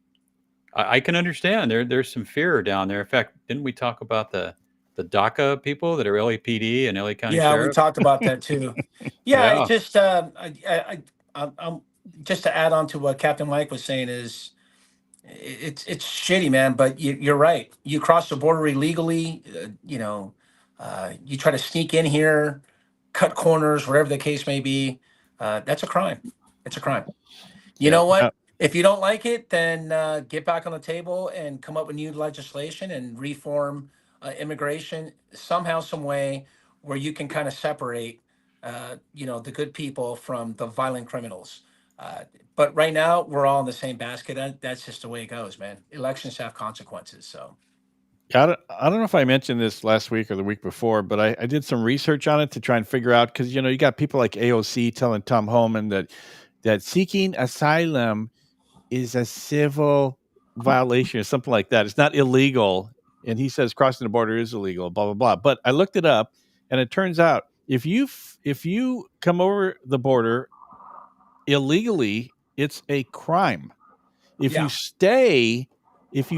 I can understand there's some fear down there. In fact, didn't we talk about the DACA people that are LAPD and LA County Yeah, we Sheriff? talked about that too. Yeah, it Yeah. just I'm just to add on to what Captain Mike was saying is it's shitty, man. But you're right. You cross the border illegally, You try to sneak in here, cut corners, whatever the case may be. That's a crime. It's a crime. You Yep. know what? If you don't like it, then get back on the table and come up with new legislation and reform immigration somehow, some way, where you can kind of separate, the good people from the violent criminals. But right now, we're all in the same basket. That's just the way it goes, man. Elections have consequences. So I don't know if I mentioned this last week or the week before, but I did some research on it to try and figure out, because you got people like AOC telling Tom Homan that seeking asylum is a civil violation or something like that. It's not illegal, and he says crossing the border is illegal. Blah blah blah. But I looked it up, and it turns out if you come over the border illegally, it's a crime. If yeah, you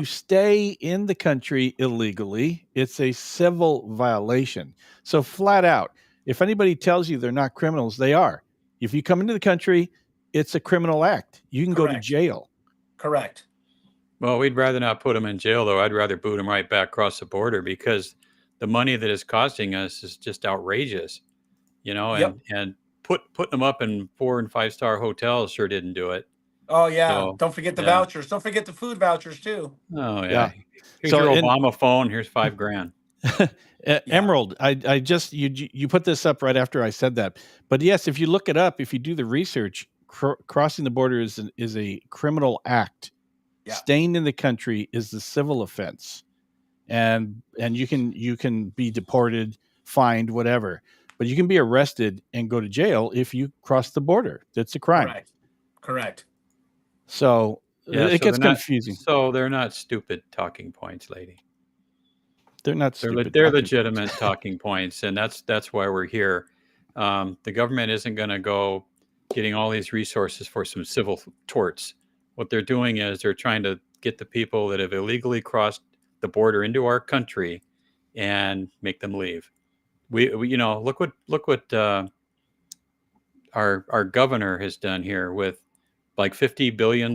stay in the country illegally, it's a civil violation. So flat out, if anybody tells you they're not criminals, they are. If you come into the country, it's a criminal act. You can go to correct, jail. correct. Well, we'd rather not put them in jail, though. I'd rather boot them right back across the border, because the money that it's costing us is just outrageous, Yep. and putting them up in 4 and 5 star hotels sure didn't do it. Oh yeah. So Don't forget the yeah. vouchers. Don't forget the food vouchers too. Oh Yeah. yeah. Here's So your in Obama phone. Here's $5,000. Yeah. Emerald, I just you put this up right after I said that. But yes, if you look it up, if you do the research, crossing the border is a criminal act. Yeah. Staying in the country is the civil offense, and you can be deported, fined, whatever. But you can be arrested and go to jail if you cross the border. That's a crime. Correct. Correct. So Yeah, it so gets they're not confusing. so they're not stupid talking points, lady. They're not They're stupid. they're talking legitimate points. talking points, and that's why we're here. The government isn't going to go getting all these resources for some civil torts. What they're doing is they're trying to get the people that have illegally crossed the border into our country and make them leave. We look what our governor has done here with like $50 billion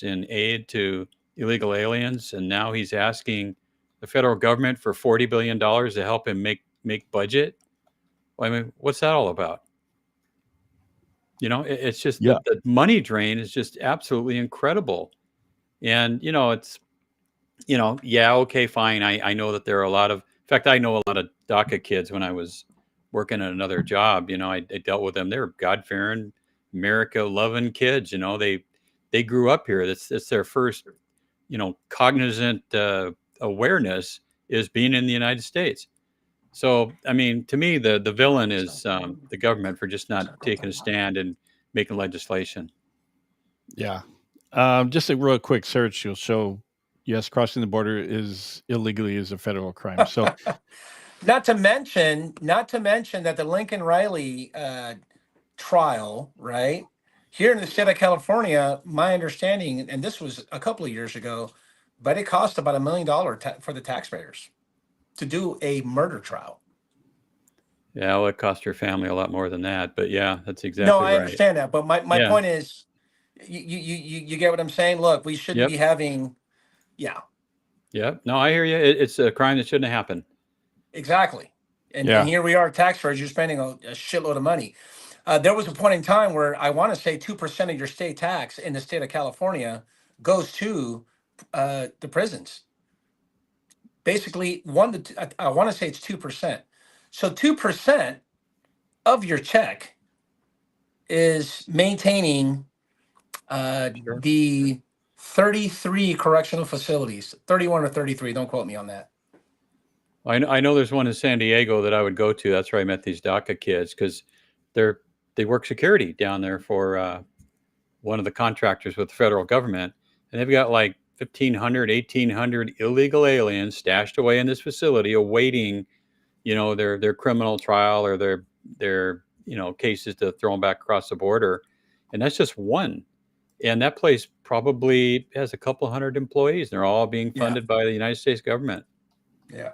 in aid to illegal aliens, and now he's asking the federal government for $40 billion to help him make budget. Well, I mean, what's that all about? It's just Yeah. the money drain is just absolutely incredible. And it's yeah, okay, fine. I know that there are a lot of, in fact, I know a lot of DACA kids. When I was working at another job, I dealt with them. They're God fearing, America loving kids. They grew up here. It's their first, cognizant awareness is being in the United States. So, I mean, to me, the villain is the government for just not taking a stand and making legislation. Yeah. Just a real quick search, you'll show, yes, crossing the border is illegally is a federal crime. So Not to mention that the Lincoln Riley trial, right? Here in the state of California, my understanding, and this was a couple of years ago, but it cost about $1 million for the taxpayers to do a murder trial. Yeah, well, it cost your family a lot more than that. But yeah, that's No, exactly I right. understand that, but my Yeah. point is, you get what I'm saying? Look, we shouldn't Yep. be having, yeah, Yep. No, I hear you. It's a crime that shouldn't have happened. exactly. And, Yeah. and here we are, taxpayers, you're spending a shitload of money. There was a point in time where I want to say 2% of your state tax in the state of California goes to the prisons. Basically, I want to say it's 2%. So 2% of your check is maintaining Sure. the 33 correctional facilities, 31 or 33. Don't quote me on that. I know there's one in San Diego that I would go to. That's where I met these DACA kids, because they work security down there for one of the contractors with the federal government, and they've got like 1,500, 1,800 illegal aliens stashed away in this facility, awaiting their criminal trial or their cases to throw them back across the border, and that's just one. And that place probably has a couple hundred employees. They're all being Yeah. funded by the United States government. Yeah.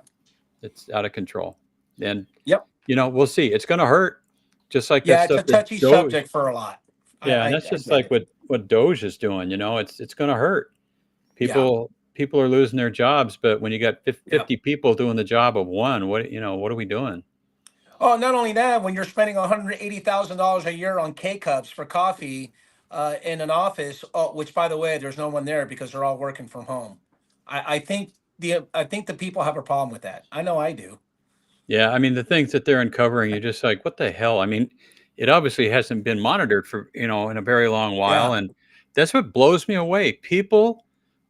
It's out of control. And Yep. we'll see. It's going to hurt, just like Yeah, that it's a stuff. touchy subject for a lot. Yeah, and that's just like what Doge is doing. It's going to hurt. Yeah. people are losing their jobs, but when you got Yep. 50 people doing the job of one, what are we doing? Oh, not only that, when you're spending $180,000 a year on K cups for coffee in an office, which by the way, there's no one there because they're all working from home. I think the people have a problem with that. I know I do. Yeah, I mean, the things that they're uncovering, you're just like, what the hell? I mean, it obviously hasn't been monitored for, in a very long while. Yeah. And that's what blows me away. People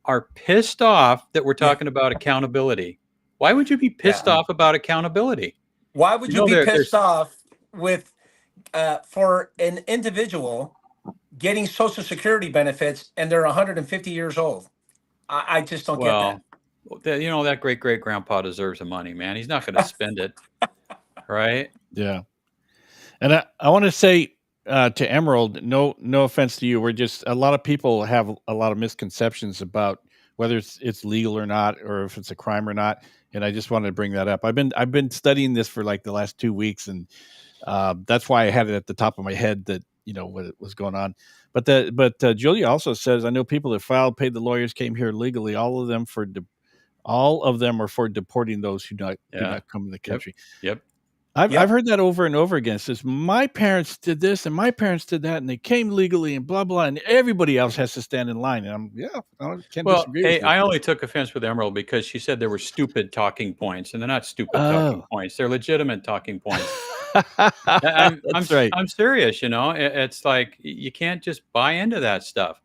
are pissed off that we're Yeah. talking about accountability. Why would you be pissed Yeah. off about accountability? Why would You you know, be there, pissed there's, off with for an individual getting Social Security benefits and they're 150 years old? I just don't get that. well, that great great grandpa deserves the money, man. He's not going to spend it, right? Yeah. And I want to say to Emerald, no offense to you. We're just a lot of people have a lot of misconceptions about whether it's legal or not, or if it's a crime or not. And I just wanted to bring that up. I've been studying this for like the last 2 weeks, and that's why I had it at the top of my head that what was going on. But Julia also says, I know people that filed, paid the lawyers, came here legally. All of them are for deporting those who do Yeah. not come to the country. Yep. I've heard that over and over again. It says my parents did this and my parents did that, and they came legally and blah blah, and everybody else has to stand in line. And I can't Well, disagree hey, with you. I only took offense with Emerald because she said there were stupid talking points, and they're not stupid talking Oh. points; they're legitimate talking points. That's right. I'm serious. It's like you can't just buy into that stuff.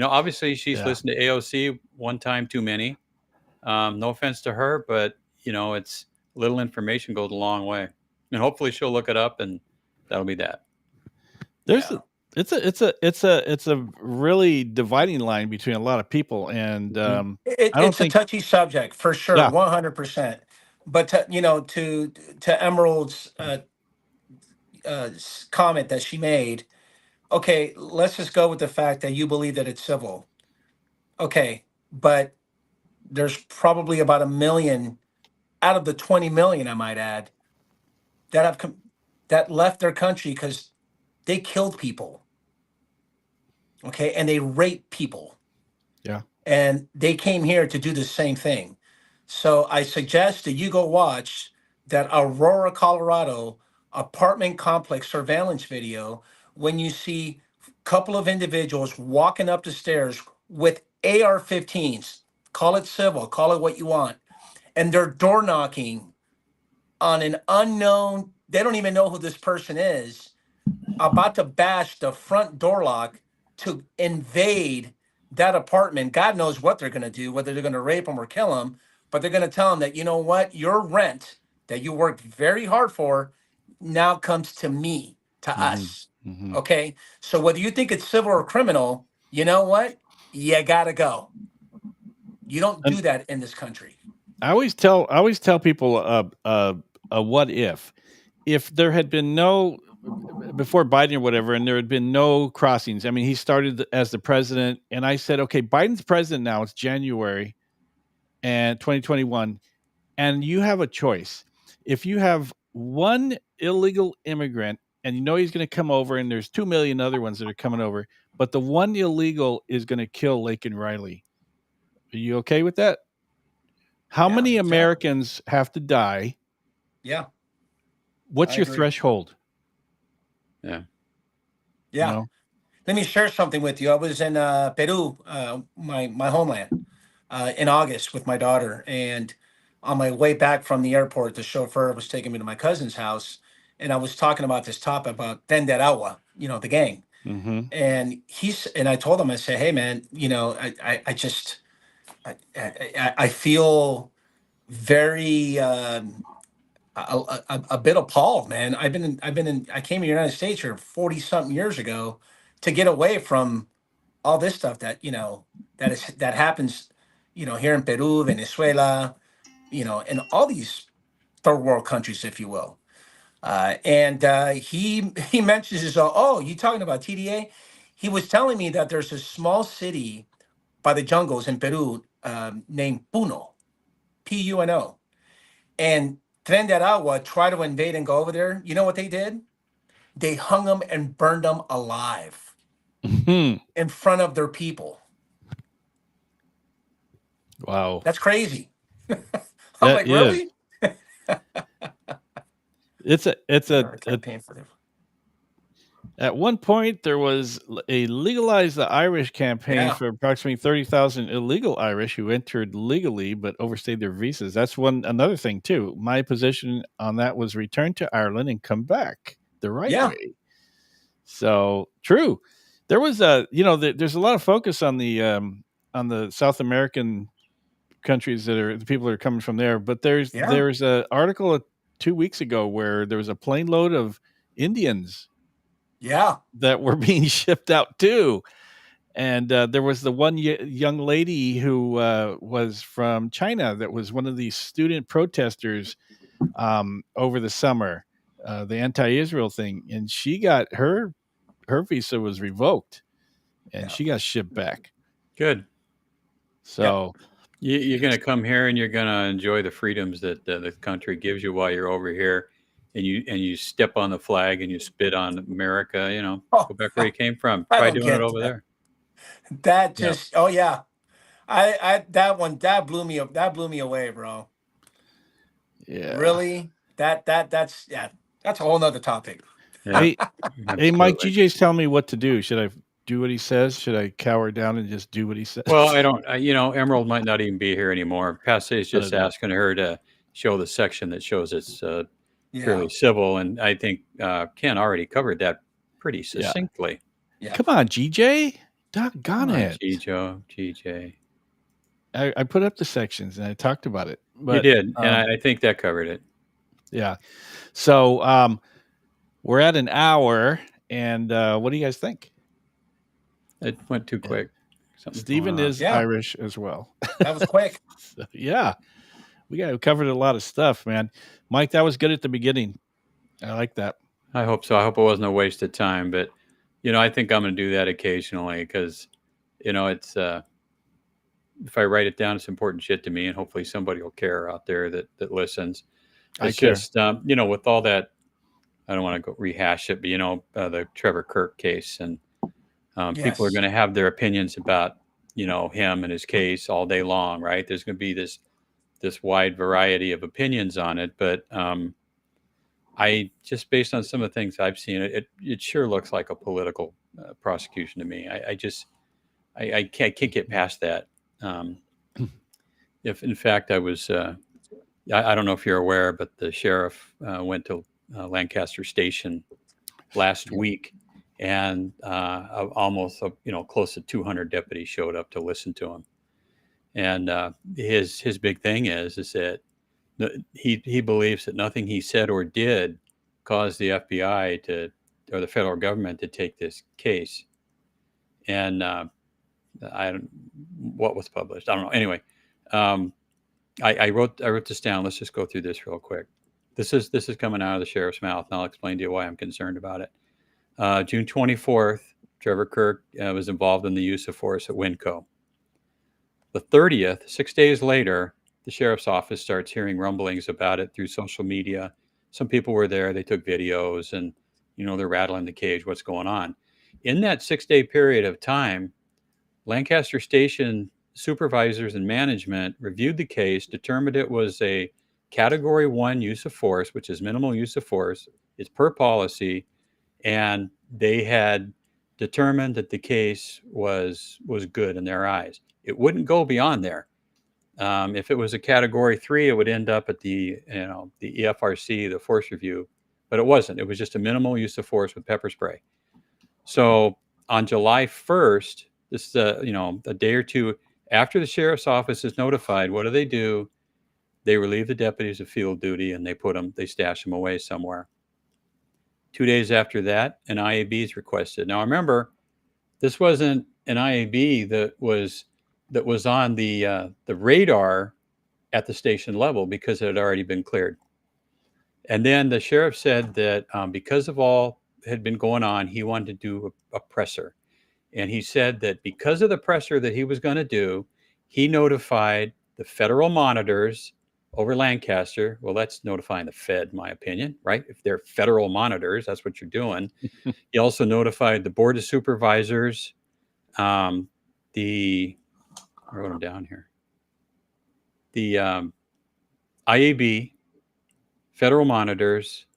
Obviously she's Yeah. listened to AOC one time too many. No offense to her, but it's little information goes a long way, and hopefully she'll look it up, and that'll be that. It's a really dividing line between a lot of people, and I don't It's a think touchy subject for sure, Yeah. 100%. But to Emerald's comment that she made, okay, let's just go with the fact that you believe that it's civil. Okay, but there's probably about 1 million out of the 20 million, I might add, that left their country because they killed people. Okay, and they raped people. Yeah. And they came here to do the same thing. So I suggest that you go watch that Aurora, Colorado apartment complex surveillance video when you see a couple of individuals walking up the stairs with AR-15s. Call it civil, call it what you want. And they're door knocking on an unknown, they don't even know who this person is, about to bash the front door lock to invade that apartment. God knows what they're going to do, whether they're going to rape them or kill them, but they're going to tell them that, you know what, your rent that you worked very hard for now comes to me, to us. Mhm. Okay. So whether you think it's civil or criminal, you know what? You got to go. You don't do that in this country. I always tell people a what if there had been no before Biden or whatever, and there had been no crossings. I mean, he started as the president, and I said, okay, Biden's president now. It's January and 2021, and you have a choice. If you have one illegal immigrant, and you know he's going to come over, and there's 2 million other ones that are coming over, but the one illegal is going to kill Laken Riley. Are you okay with that? How many Americans have to die? Yeah. What's your threshold? Yeah. Yeah. Let me share something with you. I was in Peru, my homeland, in August with my daughter. And on my way back from the airport, the chauffeur was taking me to my cousin's house. And I was talking about this topic about Tenderawa, the gang. Mm-hmm. And I told him, I said, hey, man, I feel very a bit appalled, man. I came to the United States here 40 something years ago to get away from all this stuff that that happens, here in Peru, Venezuela, in all these third world countries, if you will. And he mentions his, oh, you talking about TDA? He was telling me that there's a small city by the jungles in Peru named Puno, Puno, and Tren de Aragua tried to invade and go over there. You know what they did? They hung them and burned them alive in front of their people. Wow. That's crazy. I'm That like, is. really? It's Our a campaign for them. at one point there was a legalize the Irish campaign Yeah. for approximately 30,000 illegal Irish who entered legally but overstayed their visas. That's another thing too. My position on that was return to Ireland and come back the right Yeah. way. So true. There was there's a lot of focus on the South American countries that are the people that are coming from there, but Yeah. there's a article 2 weeks ago where there was a plane load of Indians Yeah. that were being shipped out too. And there was the one young lady who was from China that was one of these student protesters over the summer, the anti-Israel thing, and she got her visa was revoked, and Yeah. she got shipped back. Good. So You're going to come here and you're going to enjoy the freedoms that the country gives you while you're over here, and you step on the flag and you spit on America. You know, Oh, go back where you came from. I Try don't doing it get over that. there. That yeah, just, oh yeah. That one, that blew me up. That blew me away, bro. yeah. Really? That's that's a whole nother topic. Yeah, Hey, Mike, absolutely. GJ's telling me what to do. Should I do what he says? Should I cower down and just do what he says? Well, I don't. Emerald might not even be here anymore. Passe is I just don't know. asking her to show the section that shows it's Yeah. fairly civil, and I think Ken already covered that pretty Yeah. succinctly. Yeah. Come on, GJ. Doggone Come on, it. GJ. I put up the sections and I talked about it. You But did, and I think that covered it. yeah. So we're at an hour, and what do you guys think? It went too Yeah. quick. Something's Stephen going on. is Yeah. Irish as well. That was quick. So, yeah. We covered a lot of stuff, man. Mike, that was good at the beginning. I like that. I hope so. I hope it wasn't a waste of time, but I think I'm going to do that occasionally because, it's if I write it down, it's important shit to me, and hopefully somebody will care out there that listens. I It's care. just, with all that, I don't want to go rehash it, but the Trevor Kirk case, and people are Yes. going to have their opinions about, him and his case all day long, right? There's going to be this wide variety of opinions on it, but I just based on some of the things I've seen, it sure looks like a political prosecution to me. I can't get past that. If in fact I was, I don't know if you're aware, but the sheriff went to Lancaster Station last week, and almost close to 200 deputies showed up to listen to him. And his big thing is that he believes that nothing he said or did caused the FBI or the federal government to take this case. And I don't what was published. I don't know. Anyway, I wrote this down. Let's just go through this real quick. This is coming out of the sheriff's mouth, and I'll explain to you why I'm concerned about it. June 24th, Trevor Kirk was involved in the use of force at Winco. The 30th, 6 days later, the sheriff's office starts hearing rumblings about it through social media. Some people were there. They took videos, and they're rattling the cage. What's going on? In that 6-day period of time, Lancaster Station supervisors and management reviewed the case, determined it was a Category 1 use of force, which is minimal use of force. It's per policy, and they had determined that the case was good in their eyes. It wouldn't go beyond there. If it was a Category 3, it would end up at the EFRC, the force review, but it wasn't. It was just a minimal use of force with pepper spray. So on July 1st, this is a day or two after the sheriff's office is notified, what do? They relieve the deputies of field duty, and they stash them away somewhere. 2 days after that, an IAB is requested. Now remember, this wasn't an IAB that was on the radar at the station level because it had already been cleared. And then the sheriff said that because of all had been going on, he wanted to do a presser. And he said that because of the presser that he was going to do, he notified the federal monitors over Lancaster. Well, that's notifying the Fed, in my opinion, right? If they're federal monitors, that's what you're doing. He also notified the Board of Supervisors, I wrote them down here. the IAB, federal monitors,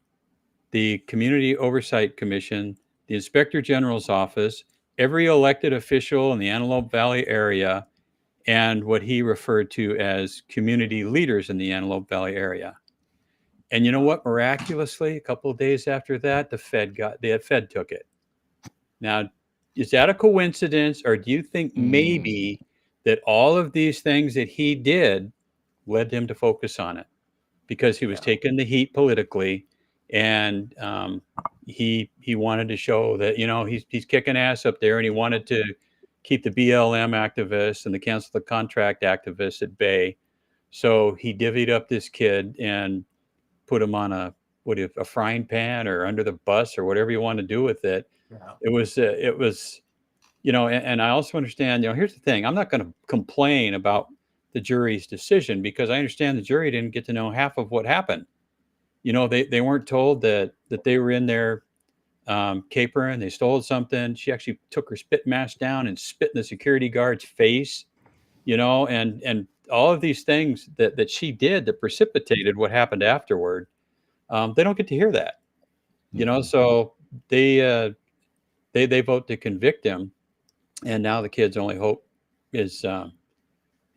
the Community Oversight Commission, the Inspector General's office, every elected official in the Antelope Valley area, and what he referred to as community leaders in the Antelope Valley area. And you know what? Miraculously, a couple of days after that, the Fed took it. Now, is that a coincidence, or do you think maybe that all of these things that he did led him to focus on it because he was taking the heat politically, and he wanted to show that he's kicking ass up there, and he wanted to keep the BLM activists and the cancel the contract activists at bay. So he divvied up this kid and put him on a frying pan or under the bus or whatever you want to do with it. Yeah. It was, and I also understand, here's the thing. I'm not going to complain about the jury's decision because I understand the jury didn't get to know half of what happened. They weren't told that they were in there capering, they stole something. She actually took her spit mask down and spit in the security guard's face, and all of these things that she did that precipitated what happened afterward. They don't get to hear that, so they vote to convict him. And now the kid's only hope is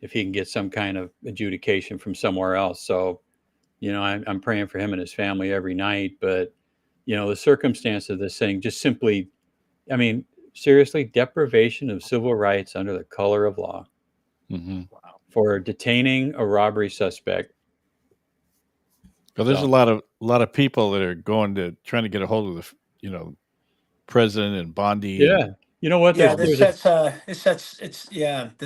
if he can get some kind of adjudication from somewhere else. So, I'm praying for him and his family every night. But, the circumstance of this thing just simply, seriously, deprivation of civil rights under the color of law for detaining a robbery suspect. Well, there's a lot of people that are trying to get a hold of the, president and Bondi. Yeah. You know what? Yeah, the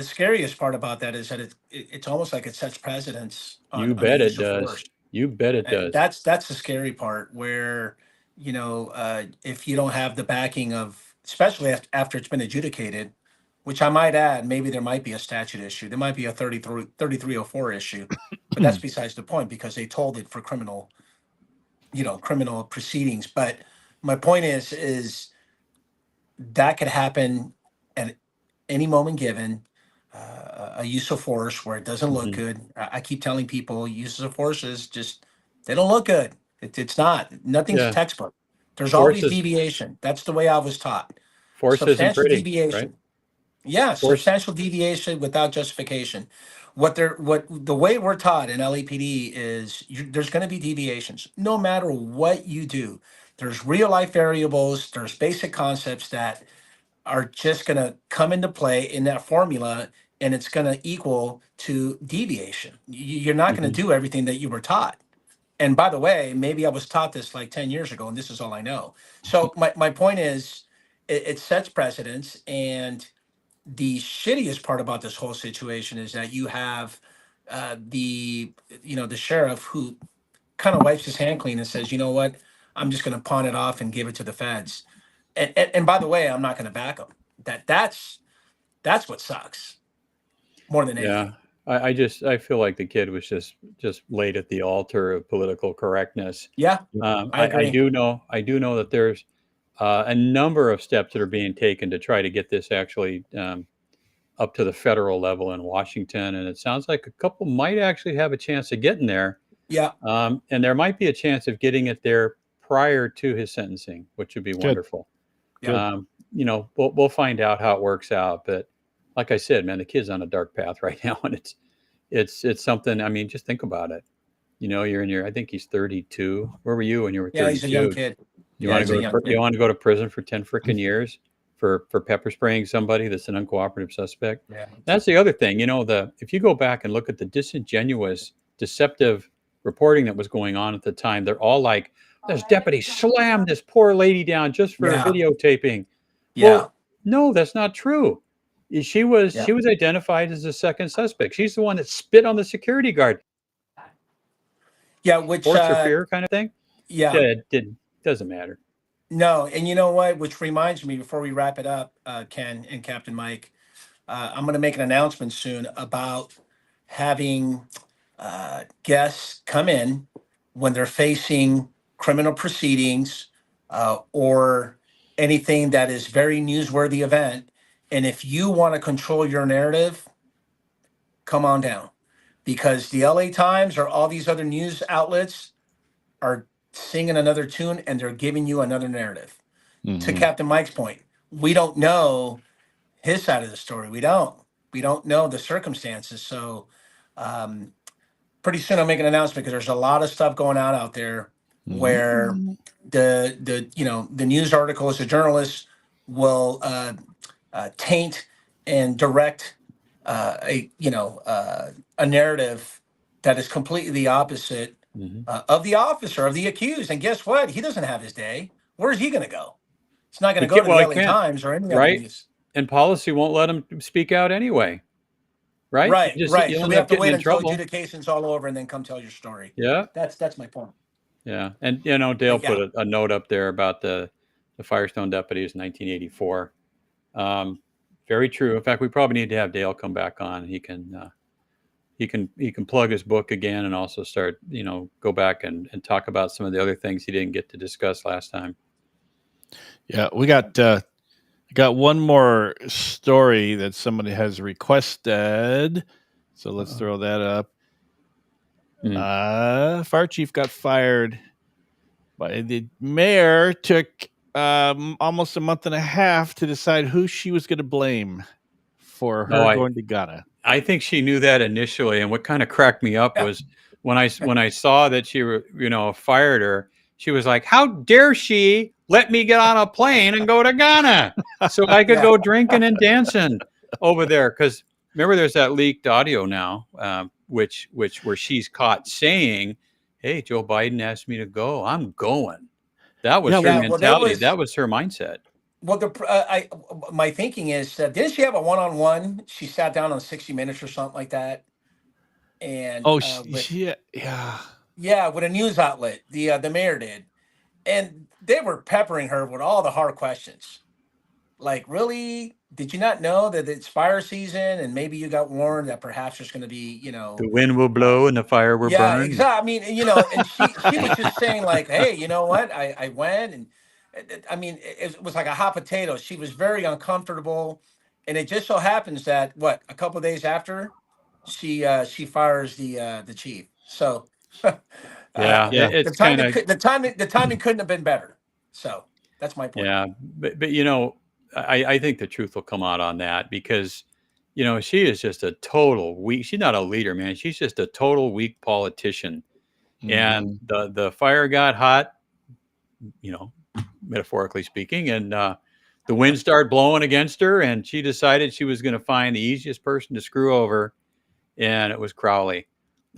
scariest part about that is that it's almost like it sets precedence. You bet it does. You bet it does. That's the scary part where, if you don't have the backing of, especially after it's been adjudicated, which I might add, maybe there might be a statute issue. There might be a 3304 issue, but that's besides the point because they told it for criminal proceedings. But my point is that could happen at any moment given. A use of force where it doesn't look good. I keep telling people uses of force is just, they don't look good. It's not. Nothing's textbook. There's always deviation. That's the way I was taught. Force isn't pretty, deviation. right? Yeah, substantial deviation without justification. What the way we're taught in LAPD is there's going to be deviations no matter what you do. There's real life variables. There's basic concepts that are just going to come into play in that formula, and it's going to equal to deviation. You're not going to do everything that you were taught. And by the way, maybe I was taught this like 10 years ago, and this is all I know. So my point is, it sets precedents. And the shittiest part about this whole situation is that you have the sheriff who kind of wipes his hand clean and says, you know what, I'm just going to pawn it off and give it to the feds. And by the way, I'm not going to back him. That's what sucks more than anything. Yeah, I feel like the kid was just laid at the altar of political correctness. Yeah, I do know that there's a number of steps that are being taken to try to get this actually up to the federal level in Washington, and it sounds like a couple might actually have a chance of getting there. Yeah, and there might be a chance of getting it there prior to his sentencing, which would be wonderful. We'll find out how it works out. But like I said, man, the kid's on a dark path right now, and it's something. I mean, just think about it. You're I think he's 32. Where were you when you were 32? Yeah, he's a young kid. You want to go to prison for 10 freaking years for pepper spraying somebody that's an uncooperative suspect? Yeah. That's the other thing. If you go back and look at the disingenuous, deceptive reporting that was going on at the time, they're all like, this deputy slammed this poor lady down just for videotaping. Yeah. Well, no, that's not true. She was identified as the second suspect. She's the one that spit on the security guard. Yeah, which force or fear kind of thing. Yeah, it doesn't matter. No, and you know what? Which reminds me, before we wrap it up, Ken and Captain Mike, I'm going to make an announcement soon about having guests come in when they're facing criminal proceedings or anything that is very newsworthy event. And if you want to control your narrative, come on down. because the LA Times or all these other news outlets are singing another tune and they're giving you another narrative. To Captain Mike's point, we don't know his side of the story. We don't know the circumstances. So pretty soon I'll make an announcement because there's a lot of stuff going on out there where the news articles, the journalists will taint and direct a narrative that is completely the opposite of the officer, of the accused. And guess what? He doesn't have his day. Where's he going to go? It's not going to go to the LA Times or any other right? news. And policy won't let him speak out anyway. Right? Right. You So we have to wait until trouble. adjudication's all over and then come tell your story. Yeah. That's my point. Yeah. And, Dale put a note up there about the Firestone deputies in 1984. Very true. In fact, we probably need to have Dale come back on. He can plug his book again and also start, go back and talk about some of the other things he didn't get to discuss last time. Yeah, we got one more story that somebody has requested. So let's throw that up. Fire chief got fired. But the mayor took almost a month and a half to decide who she was going to blame for her going to Ghana. I think she knew that initially, and what kind of cracked me up was when I saw that she fired her. She was like, "How dare she let me get on a plane and go to Ghana so I could go drinking and dancing over there?" Because remember, there's that leaked audio now, which where she's caught saying, "Hey, Joe Biden asked me to go. I'm going." That was her mentality. That was her mindset. Well, my thinking is, didn't she have a one-on-one? She sat down on 60 Minutes or something like that. And with a news outlet, the mayor did, and they were peppering her with all the hard questions. Like, really? Did you not know that it's fire season, and maybe you got warned that perhaps there's going to be, the wind will blow and the fire will burn? Yeah, exactly. I mean, and she was just saying like, hey, you know what? I went, and I mean, it was like a hot potato. She was very uncomfortable, and it just so happens that a couple of days after, she fires the chief. So the timing couldn't have been better. So that's my point. Yeah, but I think the truth will come out on that because she is just a total weak. She's not a leader, man. She's just a total weak politician. And the fire got hot, metaphorically speaking, and the wind started blowing against her, and she decided she was going to find the easiest person to screw over, and it was Crowley.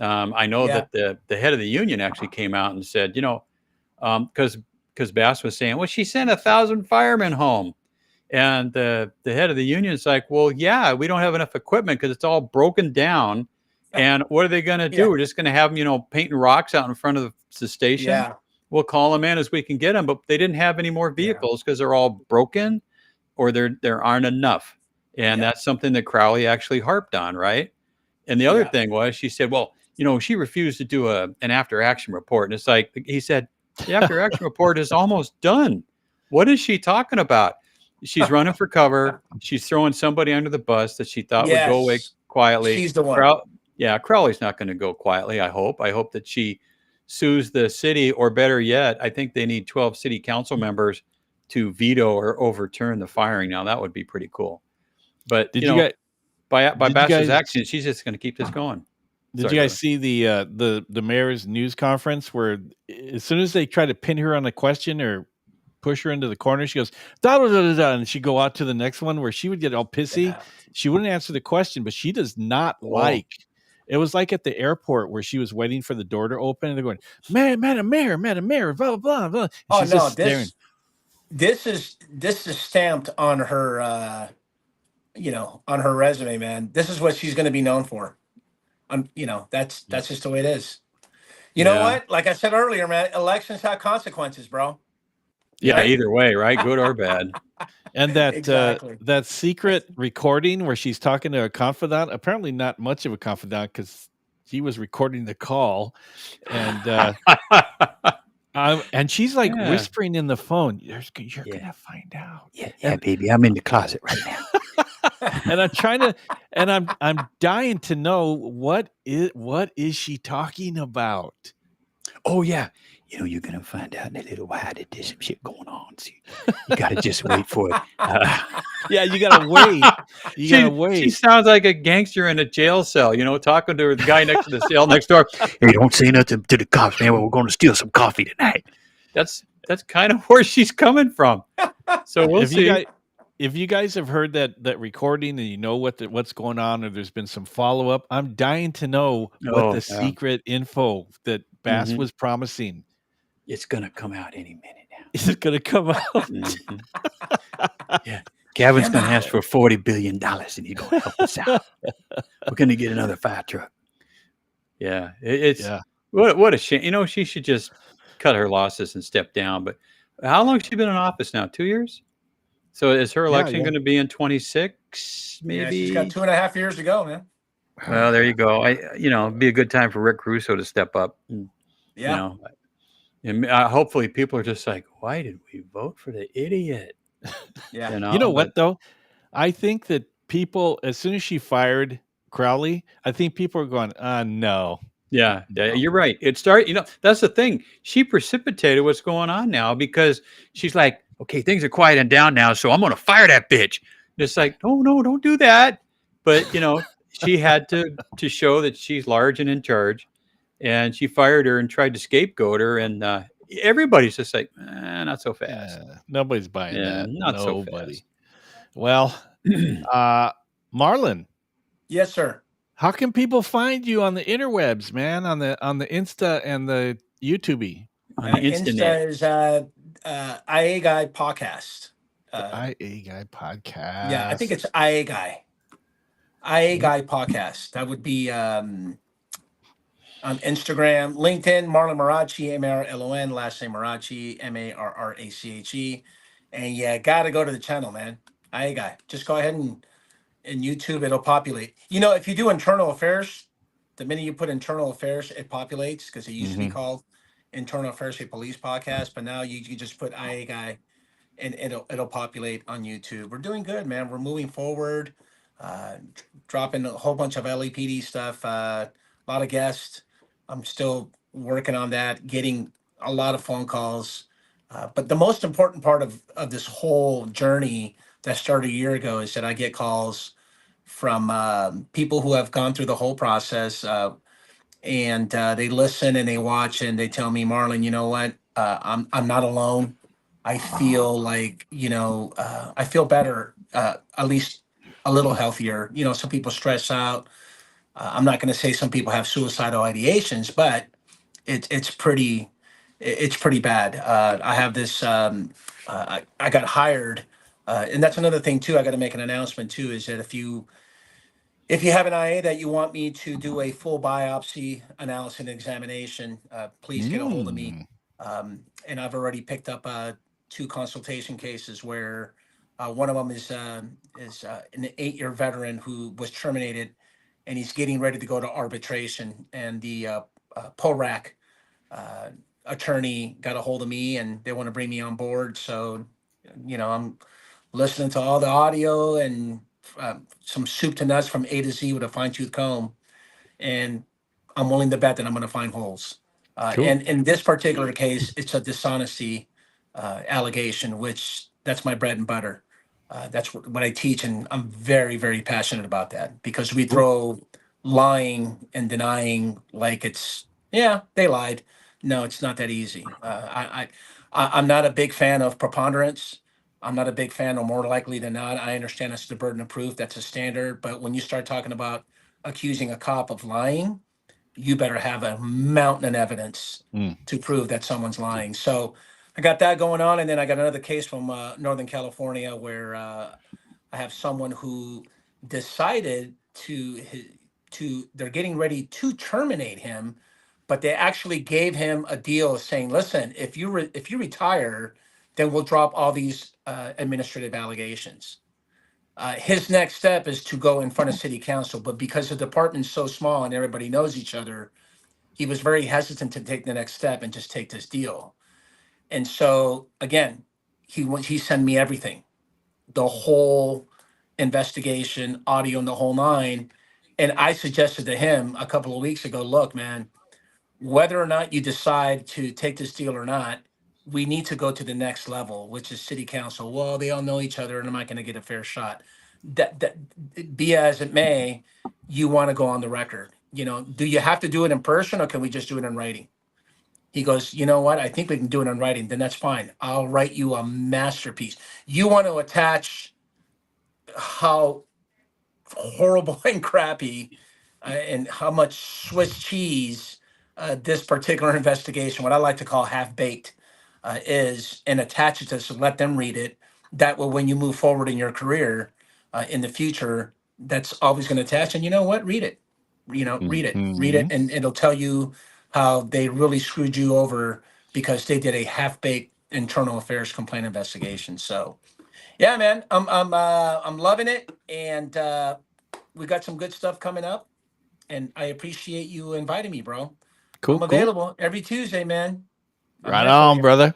I know that the head of the union actually came out and said, because Bass was saying, well, she sent 1,000 firemen home. And the head of the union is like, well, yeah, we don't have enough equipment because it's all broken down. And what are they going to do? We're just going to have them, painting rocks out in front of the station. Yeah. We'll call them in as we can get them. But they didn't have any more vehicles because they're all broken or there aren't enough. And that's something that Crowley actually harped on, right? And the other thing was, she said, well, she refused to do an after action report. And it's like, he said, the after action report is almost done. What is she talking about? She's running for cover. She's throwing somebody under the bus that she thought would go away quietly. She's the one. Crowley's not going to go quietly, I hope. I hope that she sues the city, or better yet, I think they need 12 city council members to veto or overturn the firing. Now, that would be pretty cool. But, by Bass's actions, she's just going to keep this going. Did you guys see the mayor's news conference where as soon as they try to pin her on a question or push her into the corner, she goes, da, da, da, da, and she'd go out to the next one where she would get all pissy. Yeah. She wouldn't answer the question, but she does not like. It was like at the airport where she was waiting for the door to open, and they're going, Madam Mayor, blah, blah, blah, blah. Oh, no, this is stamped on her, on her resume, man. This is what she's going to be known for. That's just the way it is. You know what? Like I said earlier, man, elections have consequences, bro. Yeah, right? Either way, right? Good or bad. And that that secret recording where she's talking to a confidant, apparently not much of a confidant because he was recording the call. And and she's like whispering in the phone, you're going to find out. Yeah, baby, I'm in the closet right now. And I'm trying to, And I'm dying to know what is she talking about? Oh yeah, you're gonna find out in a little while that there's some shit going on. So you gotta just wait for it. Yeah, you gotta wait. You gotta She wait. sounds like a gangster in a jail cell, talking to the guy next to the cell next door. Hey, don't say nothing to the cops, man. We're going to steal some coffee tonight. That's kind of where she's coming from. So we'll see. If you guys have heard that recording and you know what's going on, or there's been some follow up, I'm dying to know what the Yeah. secret info that Bass Mhm. was promising. It's gonna come out any minute now. Is it going to come out? Mhm. Yeah. Gavin's gonna ask for $40 billion, and he's gonna help us out. We're gonna get another fire truck. Yeah, it's Yeah. what a shame. She should just cut her losses and step down. But how long has she been in office now? 2 years. So is her election yeah. going to be in 26? Maybe. Yeah, she's got 2.5 years to go, man. Well, there you go. It'd be a good time for Rick Russo to step up. And, Yeah. and hopefully people are just like, why did we vote for the idiot? Yeah. You know what, though? I think that people, as soon as she fired Crowley, I think people are going, no. Yeah, you're right. It started, that's the thing. She precipitated what's going on now because she's like, okay, things are quieting down now, so I'm going to fire that bitch. And it's like, no, don't do that. But, she had to show that she's large and in charge, and she fired her and tried to scapegoat her. And everybody's just like, not so fast. Nobody's buying that. Not Nobody. so fast. Well, Marlon. Yes, sir. How can people find you on the interwebs, man? On the Insta and the YouTube? On the Insta is IA Guy Podcast. IA Guy Podcast. Yeah, I think it's IA Guy. IA Guy Podcast. That would be on Instagram, LinkedIn, Marlon Marrache, Marlon, last name Marrache, Marrache. And yeah, got to go to the channel, man. IA Guy. Just go ahead and in YouTube, it'll populate. If you do internal affairs, the minute you put internal affairs, it populates because it used to be called Internal Affairs a Police Podcast, but now you just put IA Guy, and it'll populate on YouTube. We're doing good, man. We're moving forward, dropping a whole bunch of LAPD stuff, a lot of guests. I'm still working on that, getting a lot of phone calls. But the most important part of this whole journey that started a year ago is that I get calls from people who have gone through the whole process, and they listen and they watch and they tell me, Marlon, you know what? I'm not alone. I feel like I feel better, at least a little healthier. Some people stress out. I'm not going to say some people have suicidal ideations, but it's pretty bad. I have this. I got hired. And that's another thing too. I got to make an announcement too. Is that if you have an IA that you want me to do a full biopsy analysis and examination, please get a hold of me. And I've already picked up 2 consultation cases where one of them is an 8-year veteran who was terminated, and he's getting ready to go to arbitration. And the PORAC attorney got a hold of me, and they want to bring me on board. So, I'm listening to all the audio and some soup to nuts from A to Z with a fine tooth comb, and I'm willing to bet that I'm going to find holes. Cool. And in this particular case, it's a dishonesty allegation, which that's my bread and butter. That's what I teach, and I'm very, very passionate about that because we throw lying and denying like it's they lied. No, it's not that easy. I'm not a big fan of preponderance. I'm not a big fan of more likely than not. I understand it's the burden of proof. That's a standard. But when you start talking about accusing a cop of lying, you better have a mountain of evidence to prove that someone's lying. So I got that going on. And then I got another case from Northern California where I have someone who decided they're getting ready to terminate him, but they actually gave him a deal saying, listen, if you retire, then we'll drop all these administrative allegations. His next step is to go in front of city council, but because the department's so small and everybody knows each other, he was very hesitant to take the next step and just take this deal. And so again, he sent me everything, the whole investigation, audio, and the whole nine. And I suggested to him a couple of weeks ago, look, man, whether or not you decide to take this deal or not, we need to go to the next level, which is city council. Well, they all know each other, and I'm not going to get a fair shot. That be as it may, you want to go on the record. You know, do you have to do it in person, or can we just do it in writing? He goes, you know what? I think we can do it in writing. Then that's fine. I'll write you a masterpiece. You want to attach how horrible and crappy and how much Swiss cheese this particular investigation, what I like to call half baked, is, and attach it to, so let them read it. That way, when you move forward in your career in the future, that's always going to attach. And you know what? Read it. You know, read it, and it'll tell you how they really screwed you over because they did a half baked internal affairs complaint investigation. So, yeah, man, I'm loving it, and we got some good stuff coming up, and I appreciate you inviting me, bro. Cool. I'm available every Tuesday, man. I'm Right here for on, you. brother.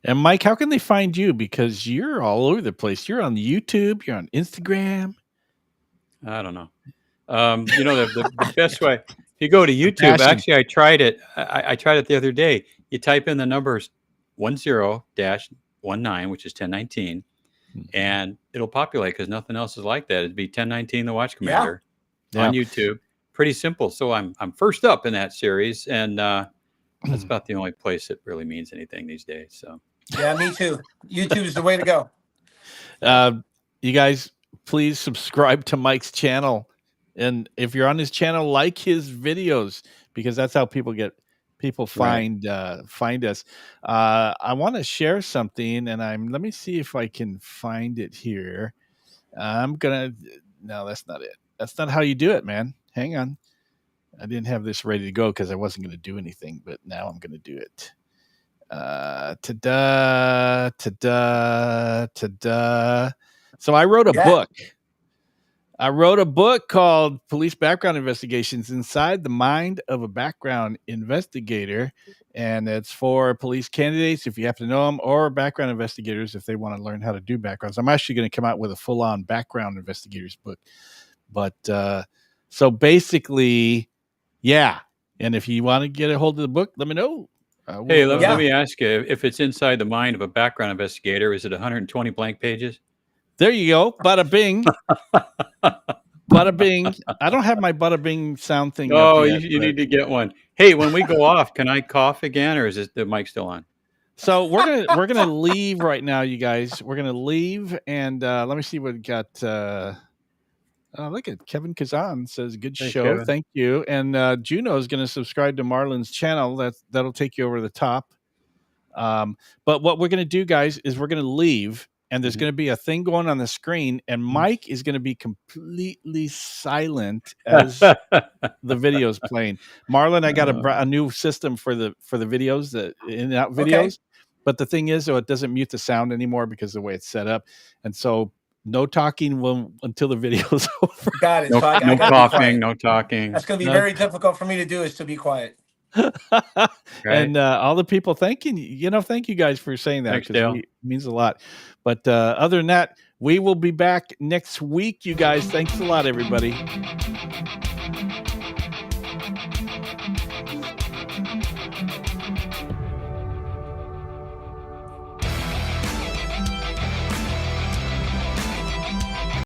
And Mike, how can they find you? Because you're all over the place. You're on YouTube. You're on Instagram. I don't know. You know, the best way, if you go to YouTube, Passion. actually, I tried it. I tried it the other day. You type in the numbers 10-19, which is 1019, and it'll populate because nothing else is like that. It'd be 1019, the Watch Commander, on YouTube. Pretty simple. So I'm first up in that series, and that's about the only place that really means anything these days. So Yeah, me too. YouTube is the way to go. You guys, please subscribe to Mike's channel. And if you're on his channel, like his videos, because that's how people find us. I want to share something, and let me see if I can find it here. No, that's not it. That's not how you do it, man. Hang on. I didn't have this ready to go because I wasn't going to do anything, but now I'm going to do it. So I wrote a book. I wrote a book called Police Background Investigations Inside the Mind of a Background Investigator. And it's for police candidates, if you have to know them, or background investigators if they want to learn how to do backgrounds. I'm actually going to come out with a full-on background investigators book. But so basically, yeah. And if you want to get a hold of the book, let me know. Hey, let me ask you, if it's inside the mind of a background investigator, is it 120 blank pages? There you go. Bada bing. Bada bing. I don't have my bada bing sound thing. Oh, you need to get one. Hey, when we go off, can I cough again, or is the mic still on? So we're gonna leave right now, you guys. We're gonna leave, and let me see what we got. Look at Kevin Kazan says, "Good show, Kevin. Thank you." And Juno is gonna subscribe to Marlon's channel. That'll take you over the top. But what we're gonna do, guys, is we're gonna leave. And there's going to be a thing going on the screen, and Mike is going to be completely silent as the video is playing. Marlon, I got a new system for the videos, the in and out videos. Okay. But the thing is, it doesn't mute the sound anymore because of the way it's set up. And so no talking until the video is over. Got it. No, So I no coughing, no talking. That's going to be very difficult for me to do, is to be quiet. Right. And all the people thanking you, thank you guys for saying that. Thanks, Dale. It means a lot. But other than that, we will be back next week, you guys. Thanks a lot, everybody.